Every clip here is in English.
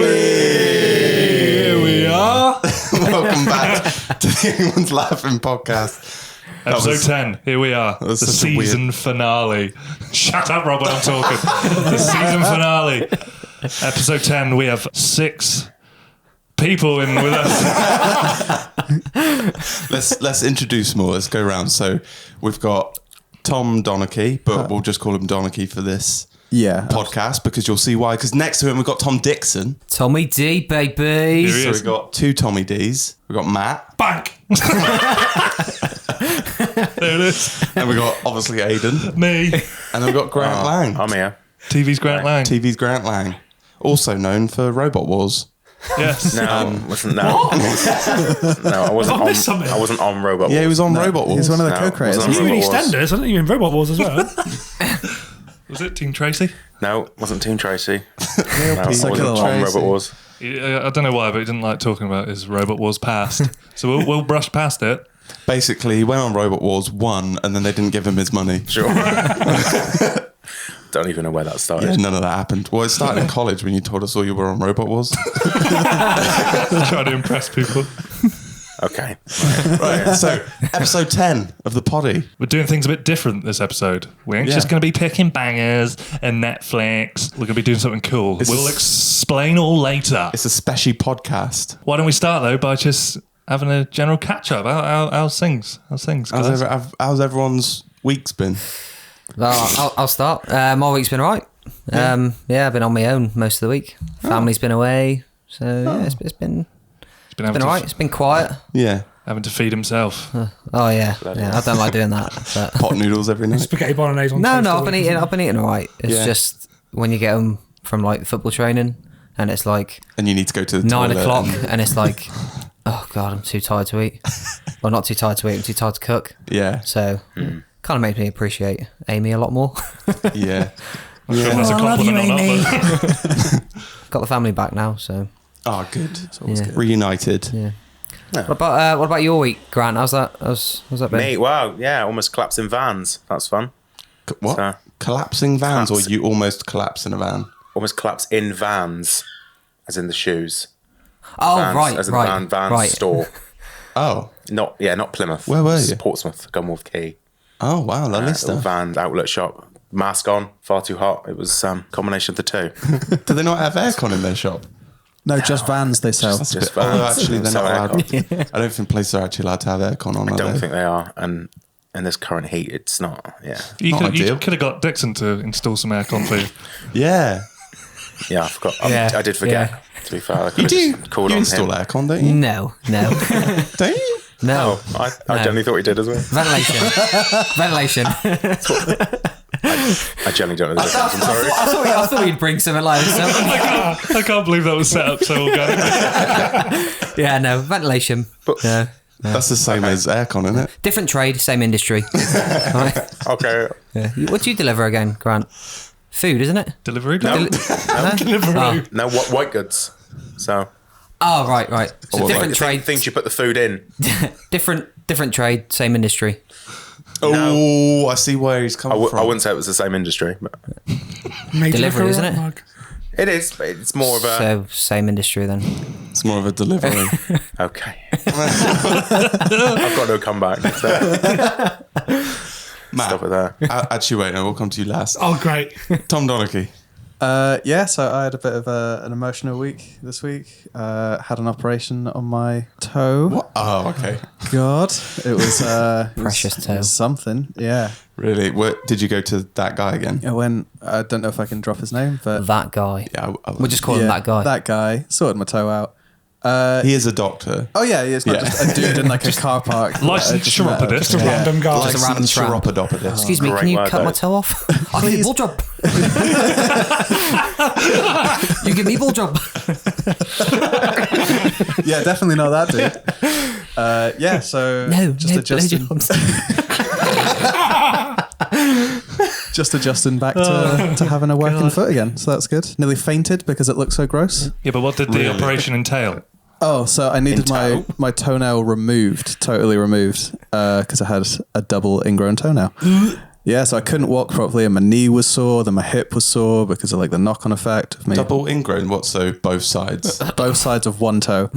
Here we are. Welcome back to the Anyone's Laughing podcast. Episode 10. Here we are. The season finale. Shut up, Rob, when I'm talking. The season finale. Episode 10. We have 6 people in with us. Let's introduce more. Let's go around. So we've got Tom Donachie, but we'll just call him Donachie for this podcast because you'll see why. Because next to him we've got Tom Dixon. Tommy D, baby. So we've got 2 Tommy Ds. We've got Matt. Bank. There it is. And we've got obviously Aidan. Me. And then we've got Grant Lang. I'm here. TV's Grant Lang. TV's Grant Lang. Also known for Robot Wars. Yes. No, I wasn't on Robot Wars. Yeah, he was on Robot Wars. He's one of the co-creators. wasn't He's on really Robot Wars. EastEnders, wasn't he, in Robot Wars as well? Was it Team Tracy? No, wasn't Team Tracy. So I wasn't Killer on Tracy. Robot Wars. I don't know why, but he didn't like talking about his Robot Wars past. So we'll brush past it. Basically, he went on Robot Wars, won, and then they didn't give him his money. Sure. Don't even know where that started. Yeah, none of that happened. Well, it started in college when you told us all you were on Robot Wars. Trying to impress people. Okay. Right, so episode 10 of the poddy. We're doing things a bit different this episode. We ain't just going to be picking bangers and Netflix. We're going to be doing something cool. We'll explain all later. It's a special podcast. Why don't we start, though, by just having a general catch-up? How's things? How's things, guys? How's everyone's week's been? I'll start. My week's been alright. I've been on my own most of the week. Family's been away. So, it's been alright. It's been quiet. Yeah. Having to feed himself. Oh, yeah. I don't like doing that. But Pot noodles every night. Spaghetti bolognese on No, toast all I've been week. eating alright. It's just when you get home from like football training and it's like And you need to go to the 9 toilet o'clock and- and it's like, oh God, I'm too tired to eat. Well, not too tired to eat, I'm too tired to cook. Yeah. So kind of makes me appreciate Amy a lot more. Yeah. I'm sure that's a compliment or not. But Got the family back now, so Oh, good. Yeah. Reunited. yeah. What about your week, Grant? How's that been? Me, wow, yeah, almost collapsed in vans. That's fun. What? So- Collapsing vans Collapse. or you almost collapse in a van? Almost collapsed in vans, as in the shoes. Oh, Vans, right, as in right, van right. store. Oh. Not Plymouth. Where were you? Portsmouth, Gunwharf Quay. Oh, wow. Lovely Little stuff. van outlet shop. Mask on, far too hot. It was combination of the two. Do they not have aircon in their shop? No, just vans they sell. That's a Just bit- although vans. actually, they're not Sell allowed. I don't think places are actually allowed to have aircon on. I don't think they are. And in this current heat, it's not. Yeah. you Not ideal. could have got Dixon to install some aircon for you. Yeah. Yeah, I forgot. Yeah, I did forget, yeah. to be fair. I You could've do. just called You on install him. aircon, don't you? No. Don't you? No. Oh, I generally thought he did as well. Ventilation. I generally don't know the difference. I'm sorry. I thought you'd bring something like this up. I can't believe that was set up so organically. Yeah, no, ventilation. Yeah. That's the same as aircon, isn't it? Different trade, same industry. Right. Okay. Yeah. What do you deliver again, Grant? Food, isn't it? Delivery? No, Oh, no, white goods. So oh right. So What, different like, trade, things you put the food in. different trade, same industry. Oh, I see where he's coming from. I wouldn't say it was the same industry, but Made Delivery, like a isn't rock it? mug. it is. But it's more of a So same industry then. It's more of a delivery. okay. I've got no comeback. So Matt, stop it there. actually, wait, no, we'll come to you last. Oh, great. Tom Donachie. So I had a bit of an emotional week this week. Had an operation on my toe. What? Oh, okay. God, it was Precious it toe. was something. Yeah, Really? Did you go to that guy again? I went. I don't know if I can drop his name, but That guy. Yeah, We'll just call him that guy. That guy sorted my toe out. he is a doctor. Oh yeah, it's not Yeah. just a dude in like a car park. Licensed Just met chiropodist. us. Just a Yeah. guy. Just a random tramp. chiropodopodist. Excuse me, Great can you word, cut my though. toe off? I'll give you a ball job. You give me a ball job. Yeah, definitely not that dude. So No, just no adjusting. blowjobs. Just adjusting back to having a working foot again. So that's good. Nearly fainted because it looked so gross. Yeah, but what did the Really? operation entail? Oh, so I needed my toenail removed, totally removed, because I had a double ingrown toenail. Yeah, so I couldn't walk properly, and my knee was sore, then my hip was sore because of like the knock-on effect of me. Double ingrown, what, so both sides? Both sides of one toe.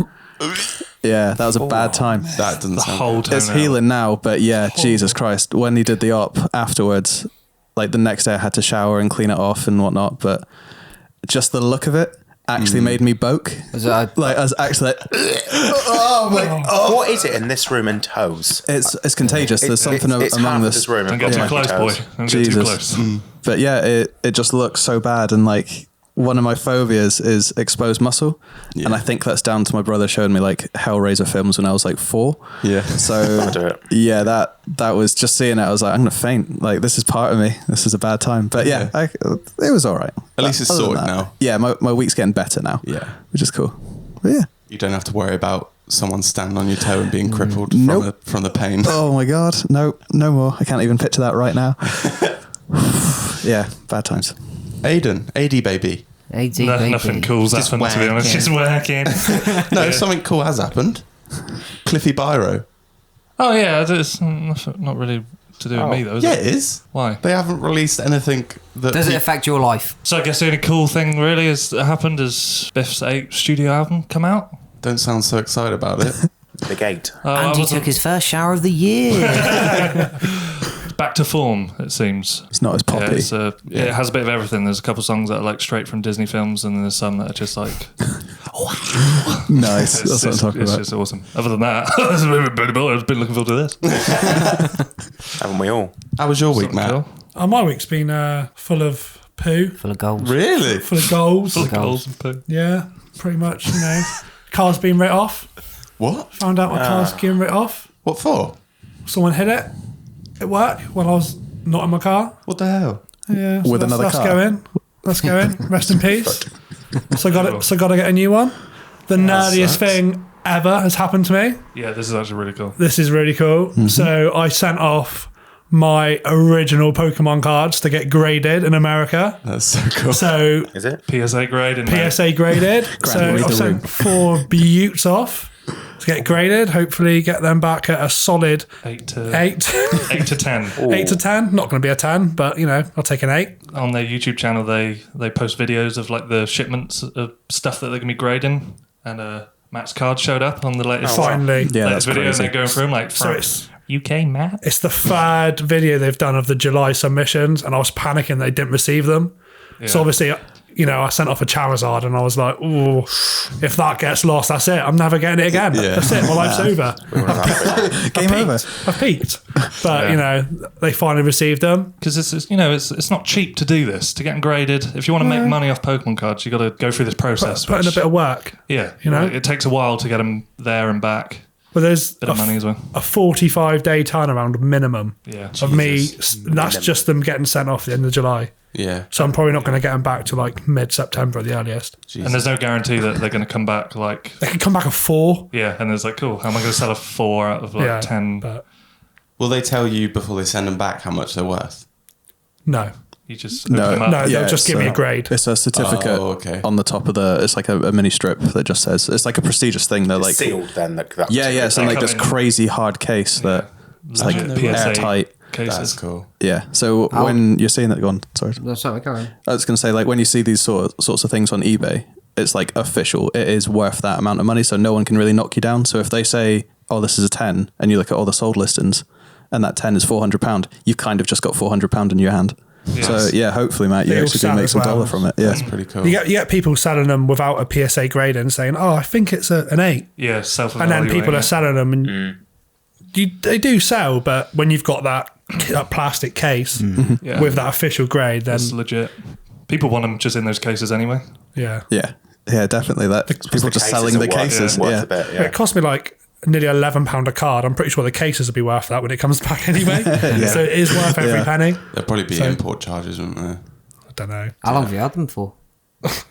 Yeah, that was a bad time. That doesn't sound whole good. It's healing now, but yeah, Jesus Christ. When he did the op afterwards, like the next day I had to shower and clean it off and whatnot, but just the look of it actually made me boke. I was actually like, What is it in this room and toes? it's contagious. There's something it's among half of this. room. Don't get too close, boy. Don't get too close. But yeah, it just looks so bad, and like one of my phobias is exposed muscle, and I think that's down to my brother showing me like Hellraiser films when I was like 4. Yeah. So yeah, that was just seeing it. I was like, I'm gonna faint. Like this is part of me. This is a bad time. But yeah, it was all right. At least it's sorted now. Yeah, my week's getting better now. Yeah. Which is cool. But yeah. You don't have to worry about someone standing on your toe and being crippled from the pain. Oh my God. No more. I can't even picture that right now. Yeah, bad times. Aidan, AD baby. AD baby. Nothing cool's happened, to be honest. Just working. No, something cool has happened. Cliffy Biro. Oh, yeah, it's not really to do with me, though, is Yeah, it? it is. Why? They haven't released anything that... Does it affect your life? So I guess the only cool thing really that happened is Biff's 8th studio album come out. Don't sound so excited about it. The gate. Andy took his first shower of the year. Back to form, it seems. It's not as poppy. Yeah, it has a bit of everything. There's a couple of songs that are like straight from Disney films, and then there's some that are just like... Nice. That's what I'm talking it's about. just awesome. Other than that, I've been looking forward to this. Haven't we all? How was your week, Matt? Cool. My week's been full of poo, Full of goals. Really? full of goals. Full of goals and poo. Yeah, pretty much, Car's been writ off. What? Found out my car's getting writ off. What for? Someone hit it at work when I was not in my car. What the hell? Yeah, With another car? Let's go in. Rest in peace. So got to get a new one. The nerdiest thing ever has happened to me. Yeah, this is actually really cool. This is really cool. Mm-hmm. So I sent off my original Pokemon cards to get graded in America. That's so cool. So Is it? PSA grade and PSA graded. So read I've the sent 4 buttes off to get graded. Hopefully get them back at a solid 8 to 8. 8 to 10. 8 to 10. Not going to be a 10, but I'll take an 8. On their YouTube channel, they post videos of like the shipments of stuff that they're gonna be grading, and Matt's card showed up on the latest, Finally. Yeah, latest that's video, crazy. and they're going through them like, So it's UK Matt. It's the 3rd video they've done of the July submissions, and I was panicking they didn't receive them. So obviously, I sent off a Charizard, and I was like, "Ooh, if that gets lost, that's it. I'm never getting it again. Yeah. That's it. My life's over. Game over. I've peaked." But they finally received them. Because it's not cheap to do this, to get them graded. If you want to make money off Pokemon cards, you got to go through this process. Put in a bit of work. Yeah, like, it takes a while to get them there and back. But there's Bit of money as well. a 45-day turnaround minimum Yeah, of me. That's just them getting sent off at the end of July. Yeah. So I'm probably not going to get them back to like mid-September at the earliest. and there's no guarantee that they're going to come back like. They can come back a 4. Yeah, and there's like, cool. How am I going to sell a 4 out of like 10? But Will they tell you before they send them back how much they're worth? no. You just open them up. No, they'll just give me a grade. It's a certificate on the top of it's like a mini strip that just says, it's like a prestigious thing. They're like, Sealed then. it's in like this crazy hard case that it's like Legit PSA airtight. cases. That's cool. Yeah. So when you're seeing that, go on. Sorry. No, sorry, carry on. I was going to say, like when you see these sorts of things on eBay, it's like official. It is worth that amount of money, so no one can really knock you down. So if they say, "Oh, this is a 10," and you look at all the sold listings, and that 10 is £400, you kind of just got £400 in your hand. Yes. So yeah, hopefully, Matt, you They all actually do sell make as some well. dollar from it. Yeah. That's pretty cool. You get people selling them without a PSA grade and saying, "Oh, I think it's an 8," Yeah, and self-evaluating. then people are selling them, and they do sell, but when you've got that plastic case Yeah. with that official grade, then It's legit. People want them just in those cases anyway. yeah. Yeah, definitely. That people just selling the cases. Worth a bit, yeah. It cost me like nearly £11 a card. I'm pretty sure the cases will be worth that when it comes back anyway. So it is worth every penny. There'll probably be import charges, wouldn't there? I don't know. How long have you had them for?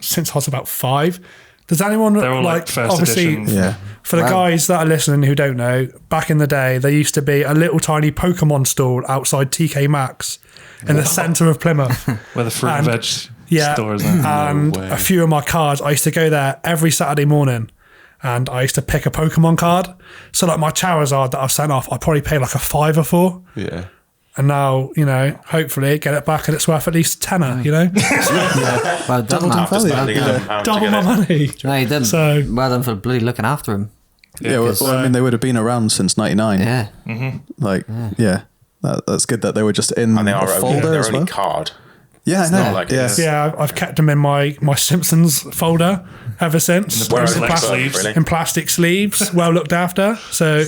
Since I was about 5. Does anyone They're all like first obviously edition. Yeah. for the Wow. guys that are listening who don't know, back in the day there used to be a little tiny Pokemon stall outside TK Maxx in the centre of Plymouth. Where the fruit and veg Yeah, store is now. and way. a few of my cards, I used to go there every Saturday morning and I used to pick a Pokemon card. So like my Charizard that I've sent off, I probably paid like a $5 for. Yeah. And now, hopefully get it back and it's worth at least a tenner, Well done, Matt. Double my money. No, you didn't. So, well done for bloody looking after him. Yeah, well, I mean, they would have been around since '99. Yeah. Like, that's good that they were just in And they a are folder their as only well. card. Yeah, I know. not like it is. yeah, I've kept them in my Simpsons folder ever since. In plastic sleeves, well looked after. So,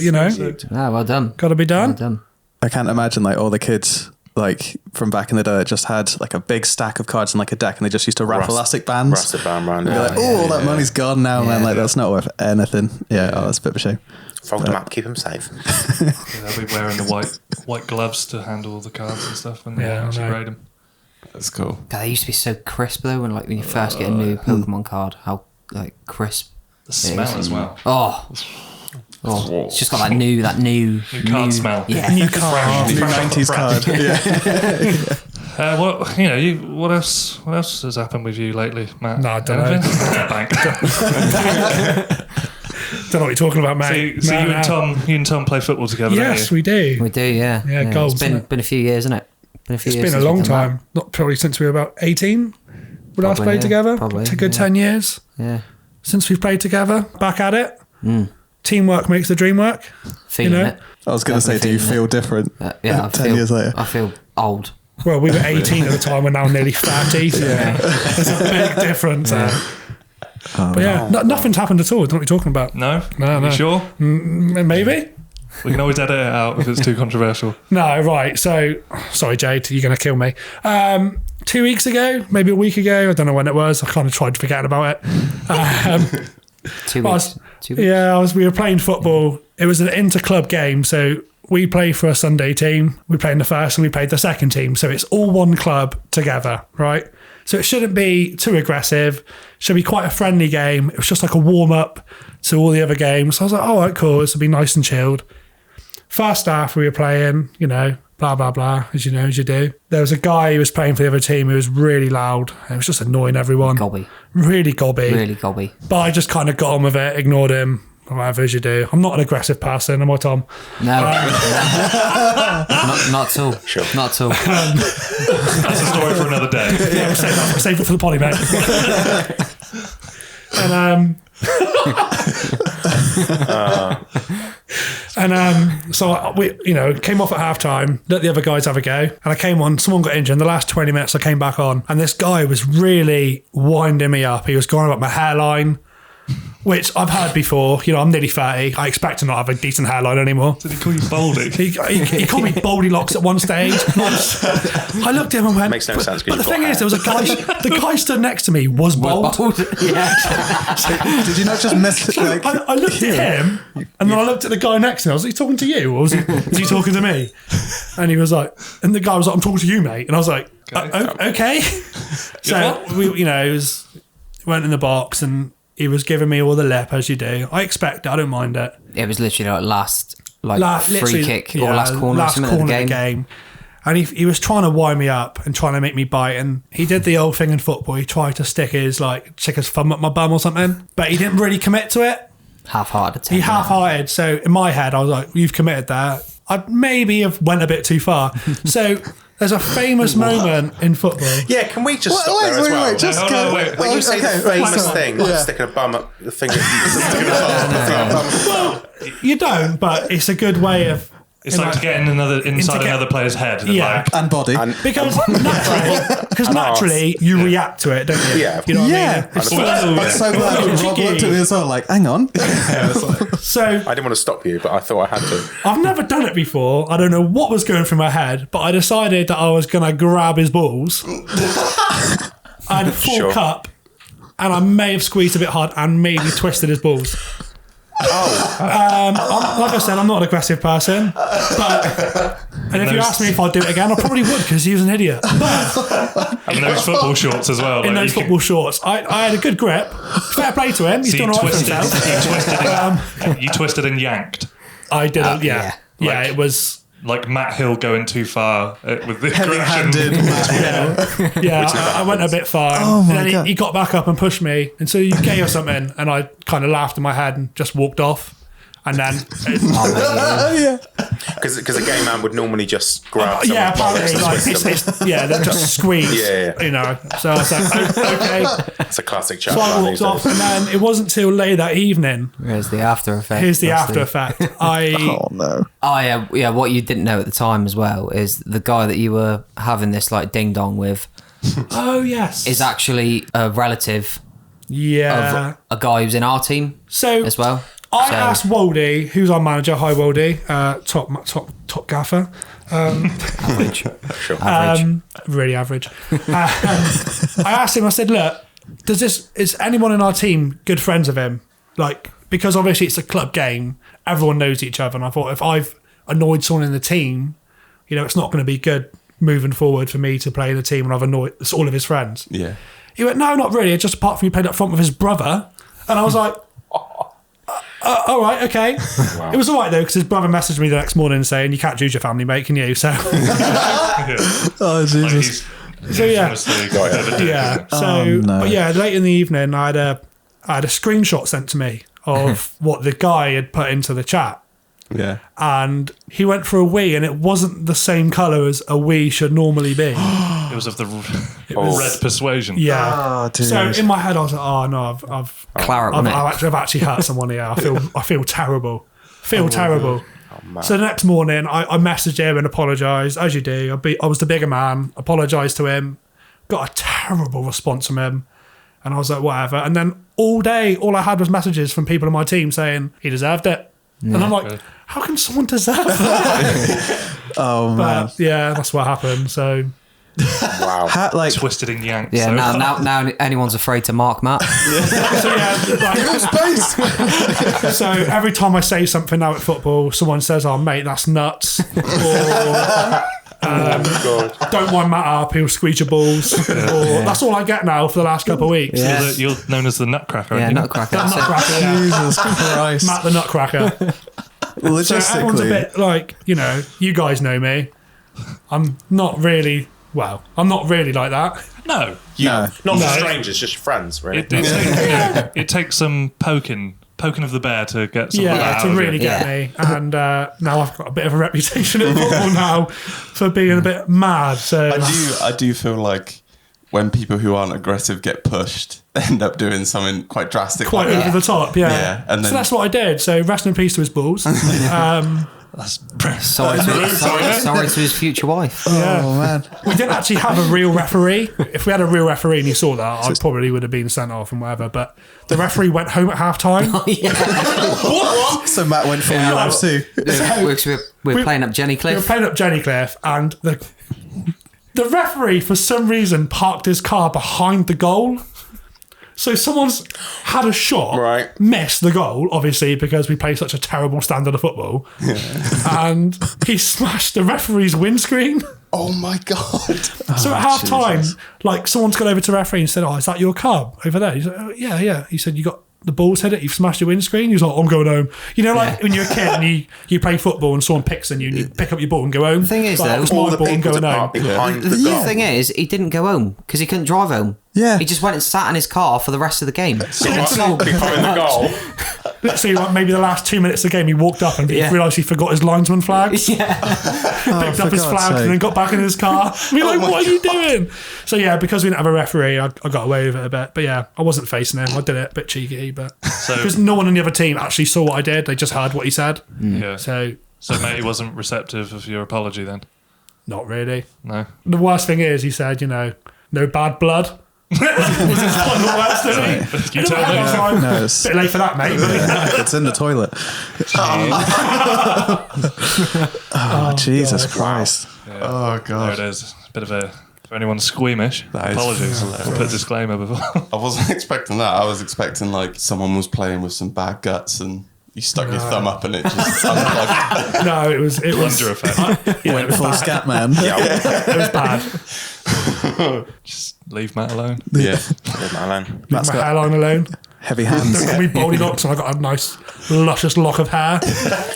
Well done. got to be done. Well done. I can't imagine like all the kids like from back in the day that just had like a big stack of cards in like a deck, and they just used to wrap elastic bands. Rusted band around. They're like, all that money's gone now, man. Like that's not worth anything. Yeah, that's a bit of a shame. Fold them up, keep them safe. They'll be wearing the white gloves to handle the cards and stuff when they actually grade them. That's cool. God, they used to be so crisp though. When you first get a new Pokemon card, how like crisp. The smell as well. Oh, it's just got that new card smell. Yeah, New card. New 90s card. Yeah. What else has happened with you lately, Matt? No, I don't know. Bank. Don't know what you're talking about, mate. So you and Tom play football together, Yes, don't you? we do. we do. Yeah, Yeah, goals, It's isn't it? been a few years, isn't it? It's been a long time. Not probably since we were about 18. We last Probably, played yeah. together. Probably, A good yeah. 10 years Yeah, since we've played together. Back at it. Teamwork makes the dream work. feeling it. I was going to say, do you Definitely feel different? Yeah, 10 years later. I feel old. Well, we were 18 at the time. We're now nearly 30. There's a big difference there. But nothing's happened at all. I don't know what you're talking about. No? No. You sure? Maybe. We can always edit it out if it's too controversial. No, right. So, sorry, Jade, you're going to kill me. 2 weeks ago, maybe a week ago, I don't know when it was. I kind of tried to forget about it. 2 weeks. 2 weeks. Yeah, we were playing football. It was an inter-club game, so we play for a Sunday team. We played in the first and we played the second team. So it's all one club together, right? So it shouldn't be too aggressive. Should be quite a friendly game. It was just like a warm-up to all the other games. So I was like, all right, cool. This will be nice and chilled. First half we were playing, blah, blah, blah, as you do. There was a guy who was playing for the other team who was really loud. It was just annoying everyone. Gobby. Really gobby. Really gobby. But I just kind of got on with it, ignored him, whatever as you do. I'm not an aggressive person, am I, Tom? No. Not at all. Sure. Not at all. That's a story for another day. Yeah, we'll save it for the potty, mate. So we, came off at half time, let the other guys have a go, and I came on. Someone got injured. In the last 20 minutes, I came back on, and this guy was really winding me up. He was going about my hairline, which I've heard before. I'm nearly 30. I expect to not have a decent hairline anymore. Did he call you Baldy? He called me Baldy Locks at one stage. I looked at him and went, Makes no sense. But the thing is, there was a guy. The guy stood next to me was bald. Yeah. Did you not just miss it? So I looked at him, and then I looked at the guy next to me. I was like, "He talking to you, or was he talking to me?" And he was like, and the guy was like, "I'm talking to you, mate." And I was like, "Okay." So we, went in the box, and he was giving me all the lip, as you do. I expect it. I don't mind it. It was literally like free kick or last corner last of the game. And he was trying to wind me up and trying to make me bite. And he did the old thing in football. He tried to stick his thumb up my bum or something. But he didn't really commit to it. Half-hearted. He half-hearted. So in my head, I was like, you've committed that. I maybe have went a bit too far. So there's a famous moment in football. Yeah, can we just stop there as well? When you say the famous thing, like sticking a bum up the finger. Well, you don't, but it's a good way of... It's like to get inside another player's head. And body. Because naturally you react to it, don't you? Yeah. You know what I mean? I'm so glad Rob looked at me as well, like, hang on. So I didn't want to stop you, but I thought I had to. I've never done it before. I don't know what was going through my head, but I decided that I was going to grab his balls. I had a full cup, and I may have squeezed a bit hard and maybe twisted his balls. Like I said, I'm not an aggressive person, and if you ask me if I'd do it again, I probably would, because he was an idiot. But and those football shorts as well. in those football shorts, I had a good grip. Fair play to him. He's done all right for himself. You twisted and yanked. I did. Yeah. It was. like Matt Hill going too far with the Heavy-handed aggression. I went a bit far. Oh my and then God. he got back up and pushed me, and so you gay or something, and I kind of laughed in my head and just walked off. And then, because a gay man would normally just grab someone's apparently, bollocks and twist them. they'll just squeeze. You know. So I was like, okay. It's a classic chat. So I walked off, and then it wasn't till late that evening. Here's the after effect. Here's the after effect. Oh no. Oh yeah. What you didn't know at the time as well is the guy that you were having this like ding dong with Oh yes, is actually a relative yeah of a guy who's in our team so as well. I asked Waldy, who's our manager. Hi Waldy, top gaffer. Average. Really average. I asked him, I said, look, is anyone in our team good friends of him? Like, because obviously it's a club game, everyone knows each other, and I thought if I've annoyed someone in the team, you know, it's not going to be good moving forward for me to play in the team when I've annoyed all of his friends. Yeah. He went, no, not really, just apart from he played up front with his brother. And I was like, all right, okay. Wow. It was all right though, because his brother messaged me the next morning saying, you can't choose your family, mate, can you? So Oh Jesus. So yeah. So but yeah, late in the evening I had a screenshot sent to me of what the guy had put into the chat. Yeah. And he went for a wee, and it wasn't the same colour as a wee should normally be. It was of the red persuasion. Yeah. Oh, dude. So in my head I was like, oh no, I've actually hurt someone here. I feel terrible. Terrible. So the next morning I messaged him and apologised, as you do. I was the bigger man, apologised to him, got a terrible response from him. And I was like, whatever. And then all day, all I had was messages from people on my team saying he deserved it. Yeah. And I'm like, how can someone deserve that? Oh, man. But yeah, that's what happened. So, wow. Twisted and yanked. Yeah, now anyone's afraid to mark Matt. So every time I say something now at football, someone says, oh, mate, that's nuts. Or, don't wind Matt up, he'll squeeze your balls. Or, that's all I get now for the last couple of weeks. Yeah. You're known as the Nutcracker. Yeah, Nutcracker. Jesus Christ. Matt the Nutcracker. Logistically. So everyone's a bit like, you know, you guys know me. I'm not really like that. No. Not for strangers, just your friends, really. It takes some poking of the bear to get some of that out to of really you. get me. And now I've got a bit of a reputation in football now for being a bit mad. So I do feel like when people who aren't aggressive get pushed, they end up doing something quite drastic, quite like over the top. Yeah. And then, so that's what I did. So rest in peace to his balls. Sorry to his future wife. Oh man. We didn't actually have a real referee. If we had a real referee and he saw that, I probably would have been sent off and whatever. But the referee went home at half time. What? So Matt went for yours too. We're playing up Jenny Cliff. We were playing up Jenny Cliff, and the referee for some reason parked his car behind the goal. So someone's had a shot, missed the goal, obviously, because we play such a terrible standard of football. And he smashed the referee's windscreen. Oh my God. So at half time, like someone's gone over to the referee and said, oh, is that your car over there? He's like, oh, yeah. He said, you got the balls hit it, you've smashed your windscreen. He was like, I'm going home. You know, like when you're a kid and you play football and someone picks on you and you pick up your ball and go home. The thing is, like, though, it's my ball and going home. The thing is, he didn't go home because he couldn't drive home. Yeah. He just went and sat in his car for the rest of the game. Behind the goal. Literally, like maybe the last 2 minutes of the game, he walked up and he realised he forgot his linesman flag. Yeah. Picked up his flag and then got back in his car. We're like, what are you doing? So yeah, because we didn't have a referee, I got away with it a bit. But yeah, I wasn't facing him. I did it a bit cheeky, but because no one on the other team actually saw what I did, they just heard what he said. Yeah. So mate, he wasn't receptive of your apology then? Not really. No. The worst thing is, he said, you know, no bad blood. Was his final words to me. You tell me. No, it's bit late for that, mate. it's in the toilet. Oh, Jesus Christ. Yeah. Oh God. There it is. A bit of a... For anyone squeamish, apologies. I'll put a disclaimer before. I wasn't expecting that. I was expecting like someone was playing with some bad guts and you stuck your thumb up and it just unplugged. No, it was Under effect. Went full scat man. It was bad. Just leave Matt alone. Yeah. Leave Matt alone. Leave my hairline alone. Heavy hands. Don't call me baldy locks, and I got a nice luscious lock of hair.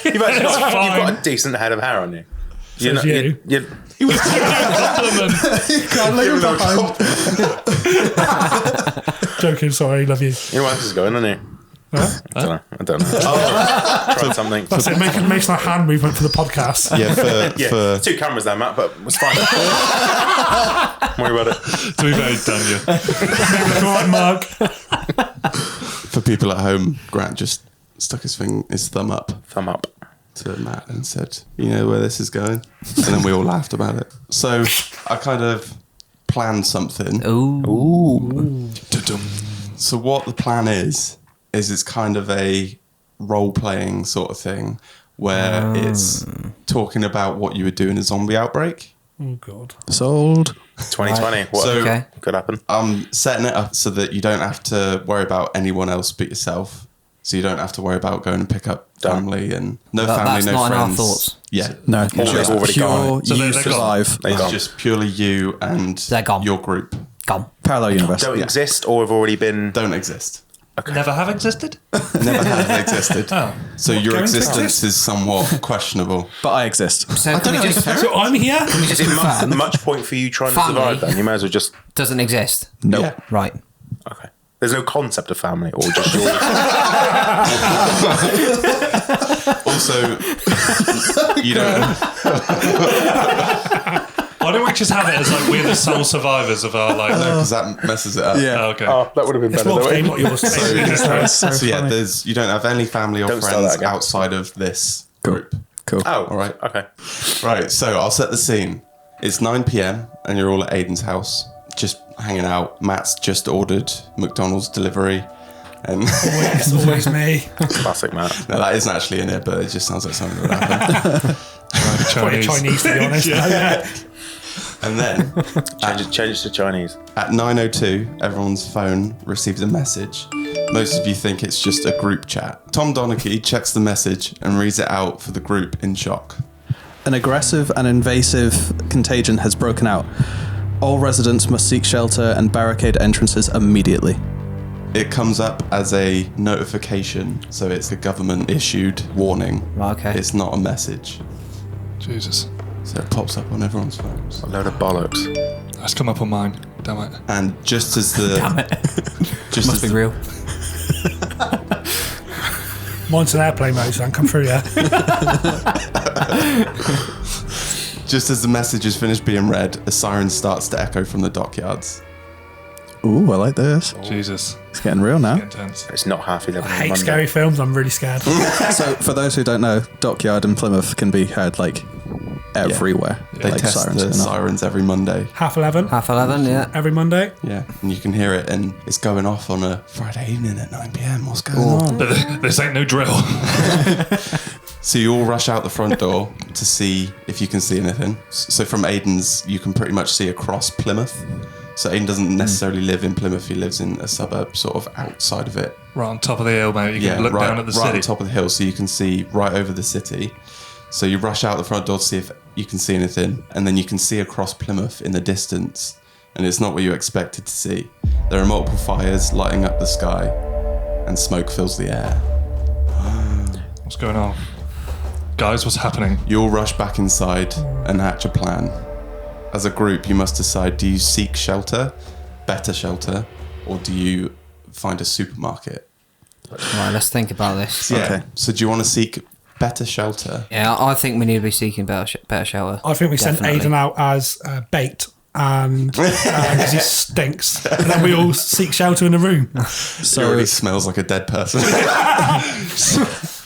You've got a decent head of hair on you. You know, you. You can't leave him behind. Joking, sorry, love you. You know where this is going, isn't it? Huh? I don't know. Tried something. That's it. Makes my hand movement for the podcast. Yeah, for 2 cameras there, Matt, but it's fine. Don't worry about it. To be fair, done you. Mark. For people at home, Grant just stuck his thumb up to Matt and said, "You know where this is going?" And then we all laughed about it. So I kind of planned something. Ooh. So what the plan is it's kind of a role-playing sort of thing where it's talking about what you would do in a zombie outbreak. Oh, God. Sold. 2020. Right. So could happen. I'm setting it up so that you don't have to worry about anyone else but yourself. So you don't have to worry about going and pick up family and family, that's no not friends. in our thoughts. Yeah. No, They've already pure gone. So you they're survive. It's just purely you and They're gone. your group. Gone. Parallel universe. Don't exist or have already been... Don't exist. Never have existed? Never have existed. Oh. So your going to existence exist? is somewhat questionable. But I exist. So can we just So I'm here? Is it much point for you trying to Family. survive then? You may as well just... doesn't exist. Nope. Yeah. Right. Okay. There's no concept of family or just yours. Also, you don't... Why don't we just have it as like we're the sole survivors of our like... Because that messes it up. Yeah. Oh, okay. Oh, that would have been It's better. more though. game, not yours. So yeah, you don't have any family or Don't start that friends again. outside of this group. Cool. Oh, All right. Okay. Right, so I'll set the scene. It's 9 p.m. and you're all at Aiden's house, just hanging out. Matt's just ordered McDonald's delivery. And It's always me. Classic, Matt. no, that isn't actually in it, but it just sounds like something that would happen. Quite Chinese, to be honest. Yeah. And then Change it to Chinese. at 9:02, everyone's phone receives a message. Most of you think it's just a group chat. Tom Donaghy checks the message and reads it out for the group in shock. An aggressive and invasive contagion has broken out. All residents must seek shelter and barricade entrances immediately. It comes up as a notification, so it's a government-issued warning. Right, okay. It's not a message. Jesus. So it pops up on everyone's phones. A load of bollocks. That's come up on mine. Damn it. And just as the... Damn it. Just Must as be real. Mine's an airplane mode, so I can come through, yeah. Just as the message is finished being read, a siren starts to echo from the dockyards. Ooh, I like this. Jesus. It's getting real now. Intense. It's not half 11 I on hate Monday. scary films. I'm really scared. So, for those who don't know, Dockyard in Plymouth can be heard like everywhere. They Like test sirens the going off. sirens every Monday. 11:30. 11:30, yeah. Every Monday. Yeah, and you can hear it, and it's going off on a Friday evening at 9 p.m. What's going on? But this ain't no drill. So you all rush out the front door to see if you can see anything. So from Aiden's, you can pretty much see across Plymouth. So Aiden doesn't necessarily live in Plymouth. He lives in a suburb sort of outside of it. Right on top of the hill, mate. You can look right, down at the right city. on top of the hill, so you can see right over the city. So you rush out the front door to see if you can see anything, and then you can see across Plymouth in the distance, and it's not what you expected to see. There are multiple fires lighting up the sky, and smoke fills the air. What's going on? Guys, what's happening? You all rush back inside and hatch a plan. As a group, you must decide, do you seek shelter, better shelter, or do you find a supermarket? Right, let's think about this. Yeah. Okay. So do you want to seek better shelter? Yeah, I think we need to be seeking better shelter. I think we sent Definitely. Aiden out as bait, and because he stinks, and then we all seek shelter in a room. It So, already smells like a dead person.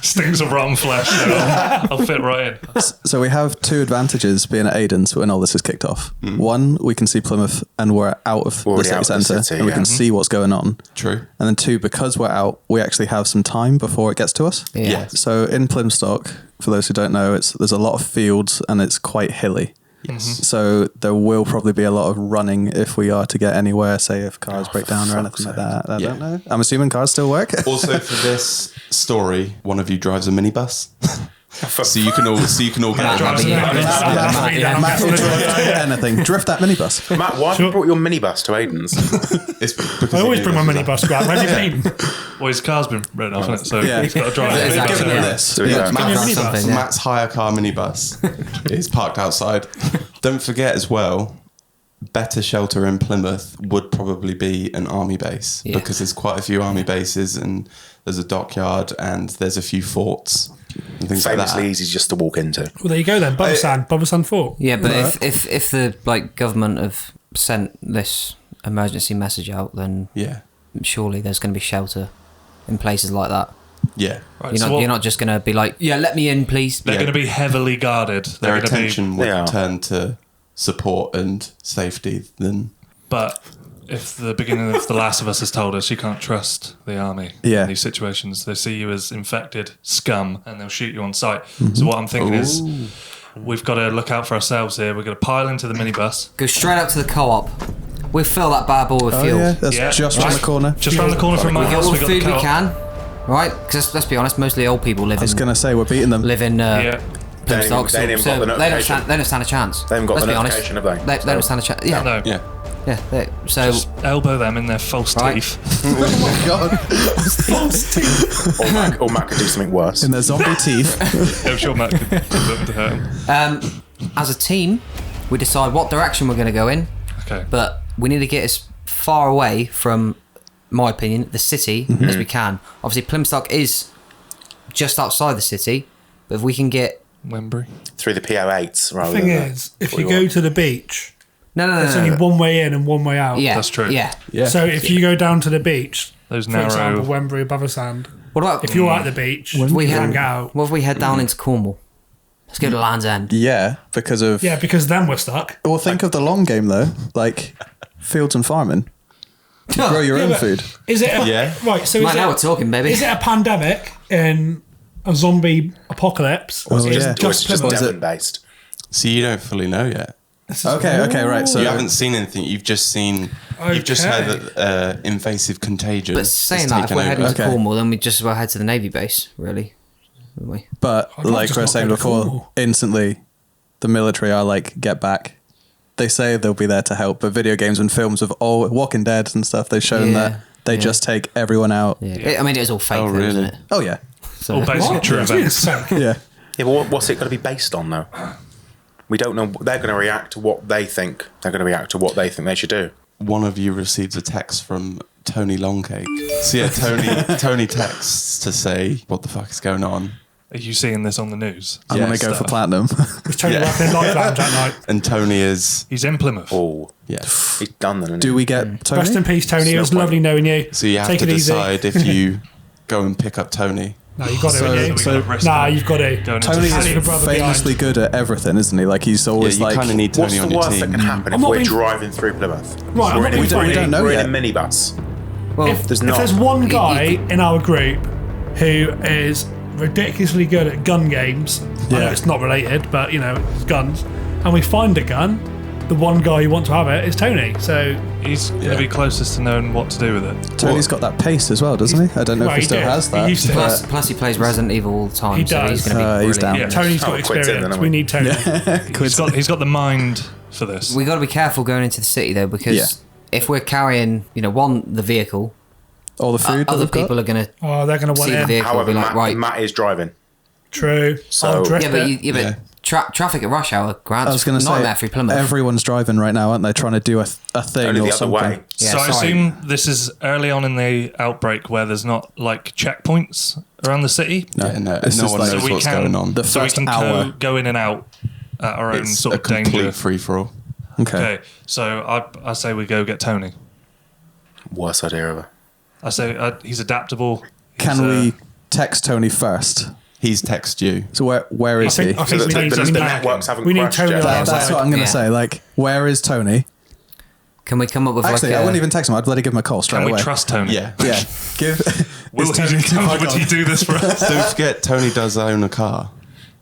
Stings of rotten flesh. I'll fit right in. so we have two advantages being at Aiden's when all this is kicked off. One, we can see Plymouth and we're out of the Already city out of the centre city, and we yeah. can see what's going on. True. And then two, because we're out, we actually have some time before it gets to us. Yeah. Yeah. So in Plymstock, for those who don't know, there's a lot of fields and it's quite hilly. Yes. So there will probably be a lot of running if we are to get anywhere, say if cars break down or anything like that. I Yeah. don't know. I'm assuming cars still work. Also, for this story, one of you drives a minibus. So you can all get Matt will drive anything. Drift that minibus. Matt, why have you brought your minibus to Aiden's? It's because I always bring my minibus back. Where have you been? Well, his car's been written off, hasn't it? So Yeah. he's got to drive it. Exactly. Give him Yeah. this. So we go. Matt's hire car minibus is parked outside. Don't forget as well, better shelter in Plymouth would probably be an army base because there's quite a few army bases and there's a dockyard and there's a few forts and things Famously like that. easy just to walk into. Well, there you go then. Bobasan Fort. Yeah, but if the government have sent this emergency message out, then Yeah. surely there's going to be shelter in places like that. Yeah. Right, You're not just going to be like, yeah, let me in, please. They're going to be heavily guarded. Their They're gonna attention They would are. turn to support and safety than... But if the beginning of The Last of Us has told us you can't trust the army Yeah. in these situations, they see you as infected scum and they'll shoot you on sight. So what I'm thinking is we've got to look out for ourselves here. We're going to pile into the minibus. Go straight out to the co-op. We'll fill that bad boy with Oh fuel. yeah, that's Yeah. just around the corner. Just round the corner from my We get house, all we the got the food we co-op. can, right? Because let's be honest, mostly old people live I was in gonna say we're beating them. Yeah. Plymstock, They ain't even got the they notification. don't stand a chance. They haven't got Let's the be honest. notification, have they? They don't stand a chance. Yeah, No. Yeah. yeah. So Just elbow them in their false Right. teeth. Or Matt could do something worse. In their zombie teeth. I'm sure Matt could do something to hurt him. as a team, we decide what direction we're going to go in, Okay. but we need to get as far away from, my opinion, the city as we can. Obviously, Plymstock is just outside the city, but if we can get Wembury. Through the PO8s rather The thing than is, if you go to the beach, no, there's only one way in and one way out. yeah, That's true. Yeah. Yeah. So if you go down to the beach, Those for example, narrow. Wembury above a sand, What about if you're at the beach, we you head can get out. What if we head down into Cornwall? Let's go to Land's End. Yeah, because of. Yeah, because then we're stuck. Well, think of the long game though, like fields and farming. Grow your Yeah, own but food. Is it Yeah. right? So Right, now we're talking, baby. is it a pandemic in a zombie apocalypse? Or is it yeah. just Or it's just Plymouth? Devon based. So you don't fully know yet. Okay, right. So You haven't seen anything. You've just seen... You've just Okay. heard that invasive contagion But is saying that, if taken we're heading over. to Okay. Cornwall, then we just about head to the Navy base, really. Wouldn't we? But I'd rather like just we were not saying go to before, Cornwall. instantly the military are like, get back. They say they'll be there to help, but video games and films of all Walking Dead and stuff, they've shown Yeah, that they yeah. just take everyone out. Yeah. I mean, it was all fake, Oh, though, really? isn't it? Oh yeah, So, All based on What? true What do you mean events. it's fake? yeah. Yeah, but what's it going to be based on though? We don't know. They're going to react to what they think. They're going to react to what they think they should do. One of you receives a text from Tony Longcake. So yeah, Tony texts to say, what the fuck is going on? Are you seeing this on the news? I'm Yeah, gonna go for stuff. platinum. Was Tony working in Lifeland that night? And Tony is... He's in Plymouth. Oh, Yeah. he's done then. Isn't Do he? we get Tony? Rest in peace, Tony. It was No point. lovely knowing you. So you have Take to it easy. decide if you go and pick up Tony. No, you've got to. So- haven't you? so- Nah, you've got to. Going into Tony the Tony city. the brother famously good at everything, isn't he? Like he's Yeah, always you like. kind of need What's Tony the on your worst that team. can happen I'm if not we're being- driving through Plymouth? Right, I'm we're not in, being we're funny. in, We don't know we're yet. in a minibus. well, If There's there's not. one guy in our group who is ridiculously good at gun games, I know Yeah. it's not related, but you know, it's guns, and we find a gun, the one guy who wants to have it is Tony. So He's going to be closest to knowing what to do with it. Tony's got that pace as well, doesn't he? I don't know Well, if he he still did. has He that. used to. but- plus he plays Resident Evil all the time, He so does. he's going to be He's down. brilliant. Yeah. Tony's got Oh, quit it then, experience. haven't We we? need Tony. He's got the mind for this. We got to be careful going into the city though, because Yeah. if we're carrying, the vehicle, all the food. that other we've got? people are going to Oh, they're going to want see the in. vehicle and However, be like, right. Matt is driving. True. So- I'll drift Yeah, but, it. but traffic at rush hour, Grant, I was going to say, nightmare through Plymouth. everyone's driving right now, aren't they? Trying to do a thing Only or the other something. way. Yeah, so I sorry. assume this is early on in the outbreak where there's not like checkpoints around the city. No, Yeah, no, it's no just one like knows what's going on. the So we first can hour. go in and out at our own It's sort a of complete danger. free-for-all. Okay. Okay, so I say we go get Tony. Worst idea ever. I say he's adaptable. Can He's, we text Tony first? He's text you. So where is he? I think So we the, need the, Tony. the networks haven't We need crashed Tony yet. on our That's side. what I'm going to Yeah. say. Like, where is Tony? Can we come up with Actually, like I a... wouldn't even text him. I'd let him give him a call straight Can we away. trust Tony? Yeah. Yeah. Give. Will is Tony- would he do this for us? Don't forget, Tony does own a car.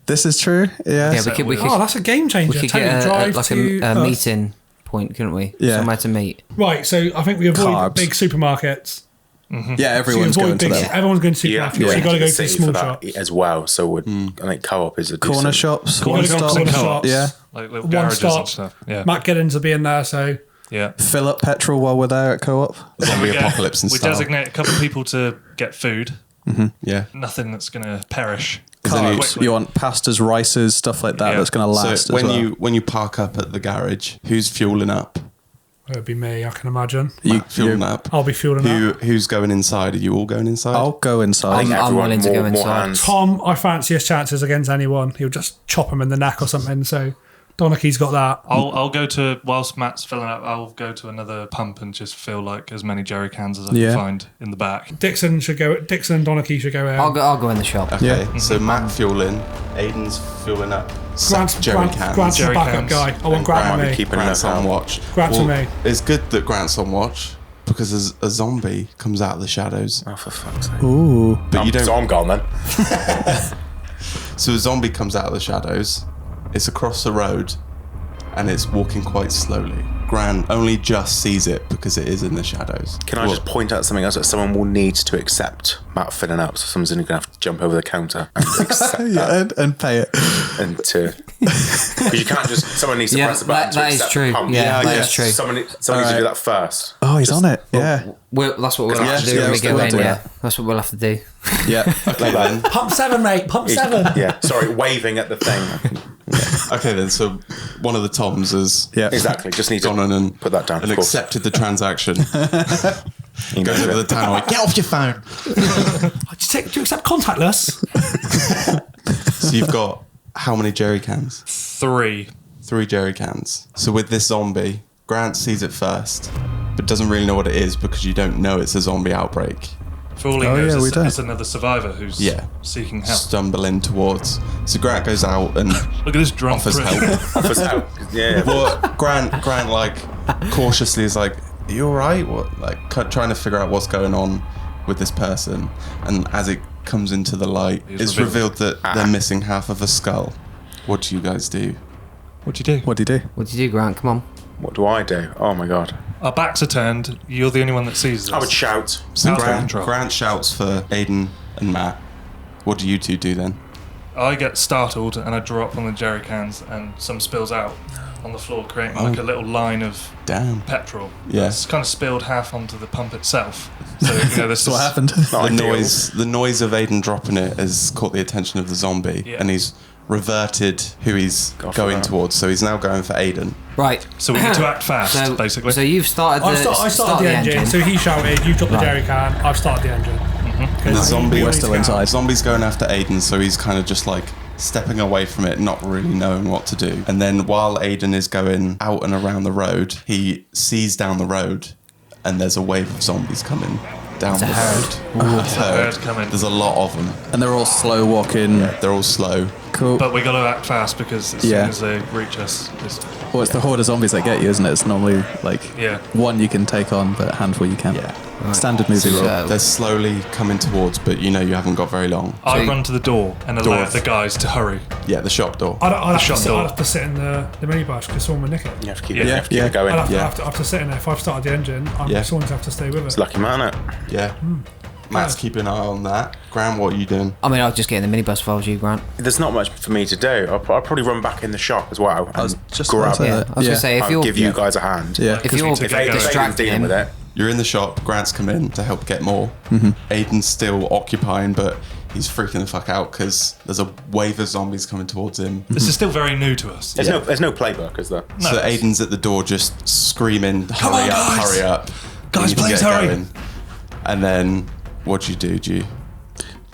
This is true. Yeah. Yeah, we could Oh, that's a game changer. we could Tony, get drive like to a us. meeting point, couldn't we? Yeah. Somewhere to meet. Right, so I think we avoid Carbs. big supermarkets. Yeah, everyone's So you going to avoid them. everyone's going to supermarkets. So you got to go to the city small for that shops. as well. So I think co-op is a Corner decent- shops. Corner shops, stop. shops. Yeah. Like little One garages stop. and stuff. Yeah. Matt Giddens will be in there, so Yeah. Fill up petrol while we're there at co-op. Zombie We get- apocalypse and We style. designate a couple of people to get food. Yeah. Nothing that's going to perish. Is any- Carbs. You want pastas, rices, stuff like that. Yeah. That's going to last. So as well. when you park up at the garage, who's fueling up? it'll be me, I can imagine. Matt fueling up. I'll be fueling up. Who's going inside? Are you all going inside? I'll go I inside. think I'm everyone willing to go more inside. hands. Tom, I fancy his chances against anyone. He'll just chop him in the neck or something. So Donaghy's got that. I'll go to, whilst Matt's filling up, I'll go to another pump and just fill like as many jerry cans as I Yeah. can find in the back. Dixon and Donaghy should go in. I'll go in the shop. Okay, Yeah. so Matt fueling, Aiden's fueling up. Grant's Jerry cans. the Jerry backup cans. guy. I want Grant Grant and might be me. keeping Grant's an eye on out. watch. Grant and me. It's good that Grant's on watch because as a zombie comes out of the shadows. Oh, for fuck's sake. Ooh. But you don't. So I'm gone then. So a zombie comes out of the shadows. It's across the road, and it's walking quite slowly. Grant only just sees it because it is in the shadows. Can I just point out something else that someone will need to accept Matt filling up? So someone's going to have to jump over the counter and accept Yeah, that. and pay it. And to because you can't just someone needs to Yeah, press the button that to is accept true. the pump. Yeah, that is true. Someone needs to do that first. Oh, he's Just- on it. Yeah. That's what we'll have to do yeah, when we that's go what in. we'll do. Yeah, that's what we'll have to do. Yeah. Okay then. Pump 7, mate. Pump 7. Yeah, sorry, waving at the thing. Okay then. So one of the Toms has Yeah. Exactly. Just need to gone on and put that down. and of course. accepted the transaction. You Goes know over the it. tannoy. Get off your phone. Do you accept contactless? So you've got how many jerry cans? 3. 3 jerry cans. So with this zombie, Grant sees it first, but doesn't really know what it is because you don't know it's a zombie outbreak. For all he Oh, knows, yeah, we it's, don't. it's another survivor who's Yeah. seeking help. Stumbling towards. So Grant goes out and Look at this drunk offers prick. help. Offers help. Yeah. Well, Grant like cautiously is like, "Are you all right?" What, like trying to figure out what's going on with this person. And as it comes into the light, it's revealed that they're missing half of a skull. What do you guys do? What'd you do? What do you do? What did you do, Grant? Come on. What do I do? Oh my god. Our backs are turned. You're the only one that sees this. I would shout. So Out of Grant, control. Grant shouts for Aiden and Matt. What do you two do then? I get startled and I drop on the jerry cans and some spills out on the floor, creating like a little line of Damn. petrol. Yeah. It's kind of spilled half onto the pump itself. So this That's what is happened. The noise of Aiden dropping it has caught the attention of the zombie, Yeah. and he's reverted who he's Go for going that. towards. So he's now going for Aiden. Right. So we need to act fast, basically. So you've started the I started the engine. So he shouted, you dropped the Right. jerry can. I've started the engine. And the zombie, We're still inside. Zombie's going after Aiden, so he's kind of just like stepping away from it, not really knowing what to do. And then while Aiden is going out and around the road, he sees down the road, and there's a wave of zombies coming down the herd. road. It's a herd coming. There's a lot of them. And they're all slow walking. They're all slow. Cool. But we got to act fast because as Yeah. soon as they reach us, it's, Well, it's the horde of zombies that get you, isn't it? It's normally like yeah. one you can take on, but a handful you can't. Yeah. Standard movie So- rule. They're slowly coming towards, but you know you haven't got very long. I So- run to the door and Door. alert the guys to hurry. Yeah, the shop door. I'd have shop to sit in the minibus because someone would nick it. You have to keep, Yeah. you have to keep Yeah. it going. I'd Yeah. have to sit in there. If I've started the engine, Yeah. someone's have to stay with it. It's lucky man, isn't it? Yeah. Matt's keeping an eye on that. Graham, what are you doing? I mean, I'll just get in the minibus if I was you, Grant. There's not much for me to do. I'll probably run back in the shop as well I was and just grab about to say it. Yeah, that. I was gonna say if I'll you're give you guys a hand. Yeah. if you're to If get going. Aiden's distracting dealing with him, it, You're in the shop. Grant's come in to help get more. Aiden's still occupying, but he's freaking the fuck out because there's a wave of zombies coming towards him. This is still very new to us. there's no playbook, is there? No. So Aiden's at the door just screaming, hurry on, up, guys. hurry up. Guys, We need to please get hurry. going. And then what do you do? Do you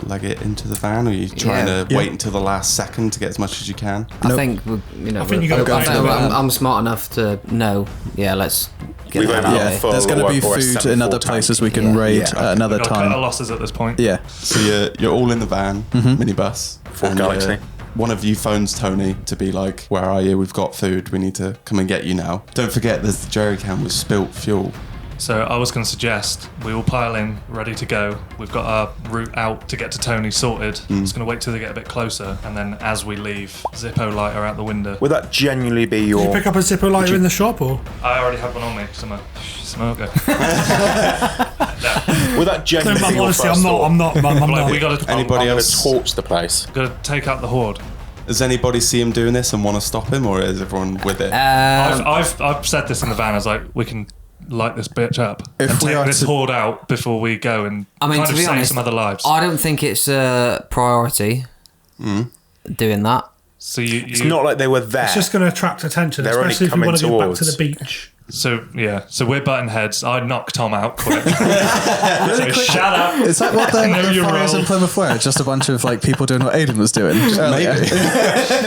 leg it into the van, or are you trying Yeah. to wait until the last second to get as much as you can? I Nope. think I think you gotta I think go. I'm smart enough to know. Yeah, let's get We that went out out of Yeah, here. full there's going to or- be or a food in 7-4 other tank. places we can Yeah. raid Yeah. at another We've got to cut our time. losses at this point. Yeah. So you're all in the van, minibus. Full and, Galaxy. One of you phones Tony to be like, where are you? We've got food. We need to come and get you now. Don't forget there's the jerry can with spilt fuel. So I was going to suggest we all pile in, ready to go. We've got our route out to get to Tony sorted. I was going to wait till they get a bit closer, and then as we leave, Zippo lighter out the window. Would that genuinely be Did you your... pick up a Zippo lighter in the shop or? I already have one on me somewhere. smoker. Would that genuinely be your Honestly, first thought? I'm not. Like, we got to Anybody I'm else? going to torch the place. got to take out the horde. Does anybody see him doing this and want to stop him, or is everyone with it? I've said this in the van. I was like, we can light this bitch up If and we take are this to- horde out before we go and I mean, kind to of be save honest, some other lives. I don't think it's a priority doing that. So you It's not like they were there. It's just going to attract attention, They're only especially if you coming want to get back towards. to the beach. So yeah, so we're butting heads. I knocked Tom out quick. So shut up. Is that what the Know your fires role. in Plymouth were? Just a bunch of like people doing what Aidan was doing. earlier.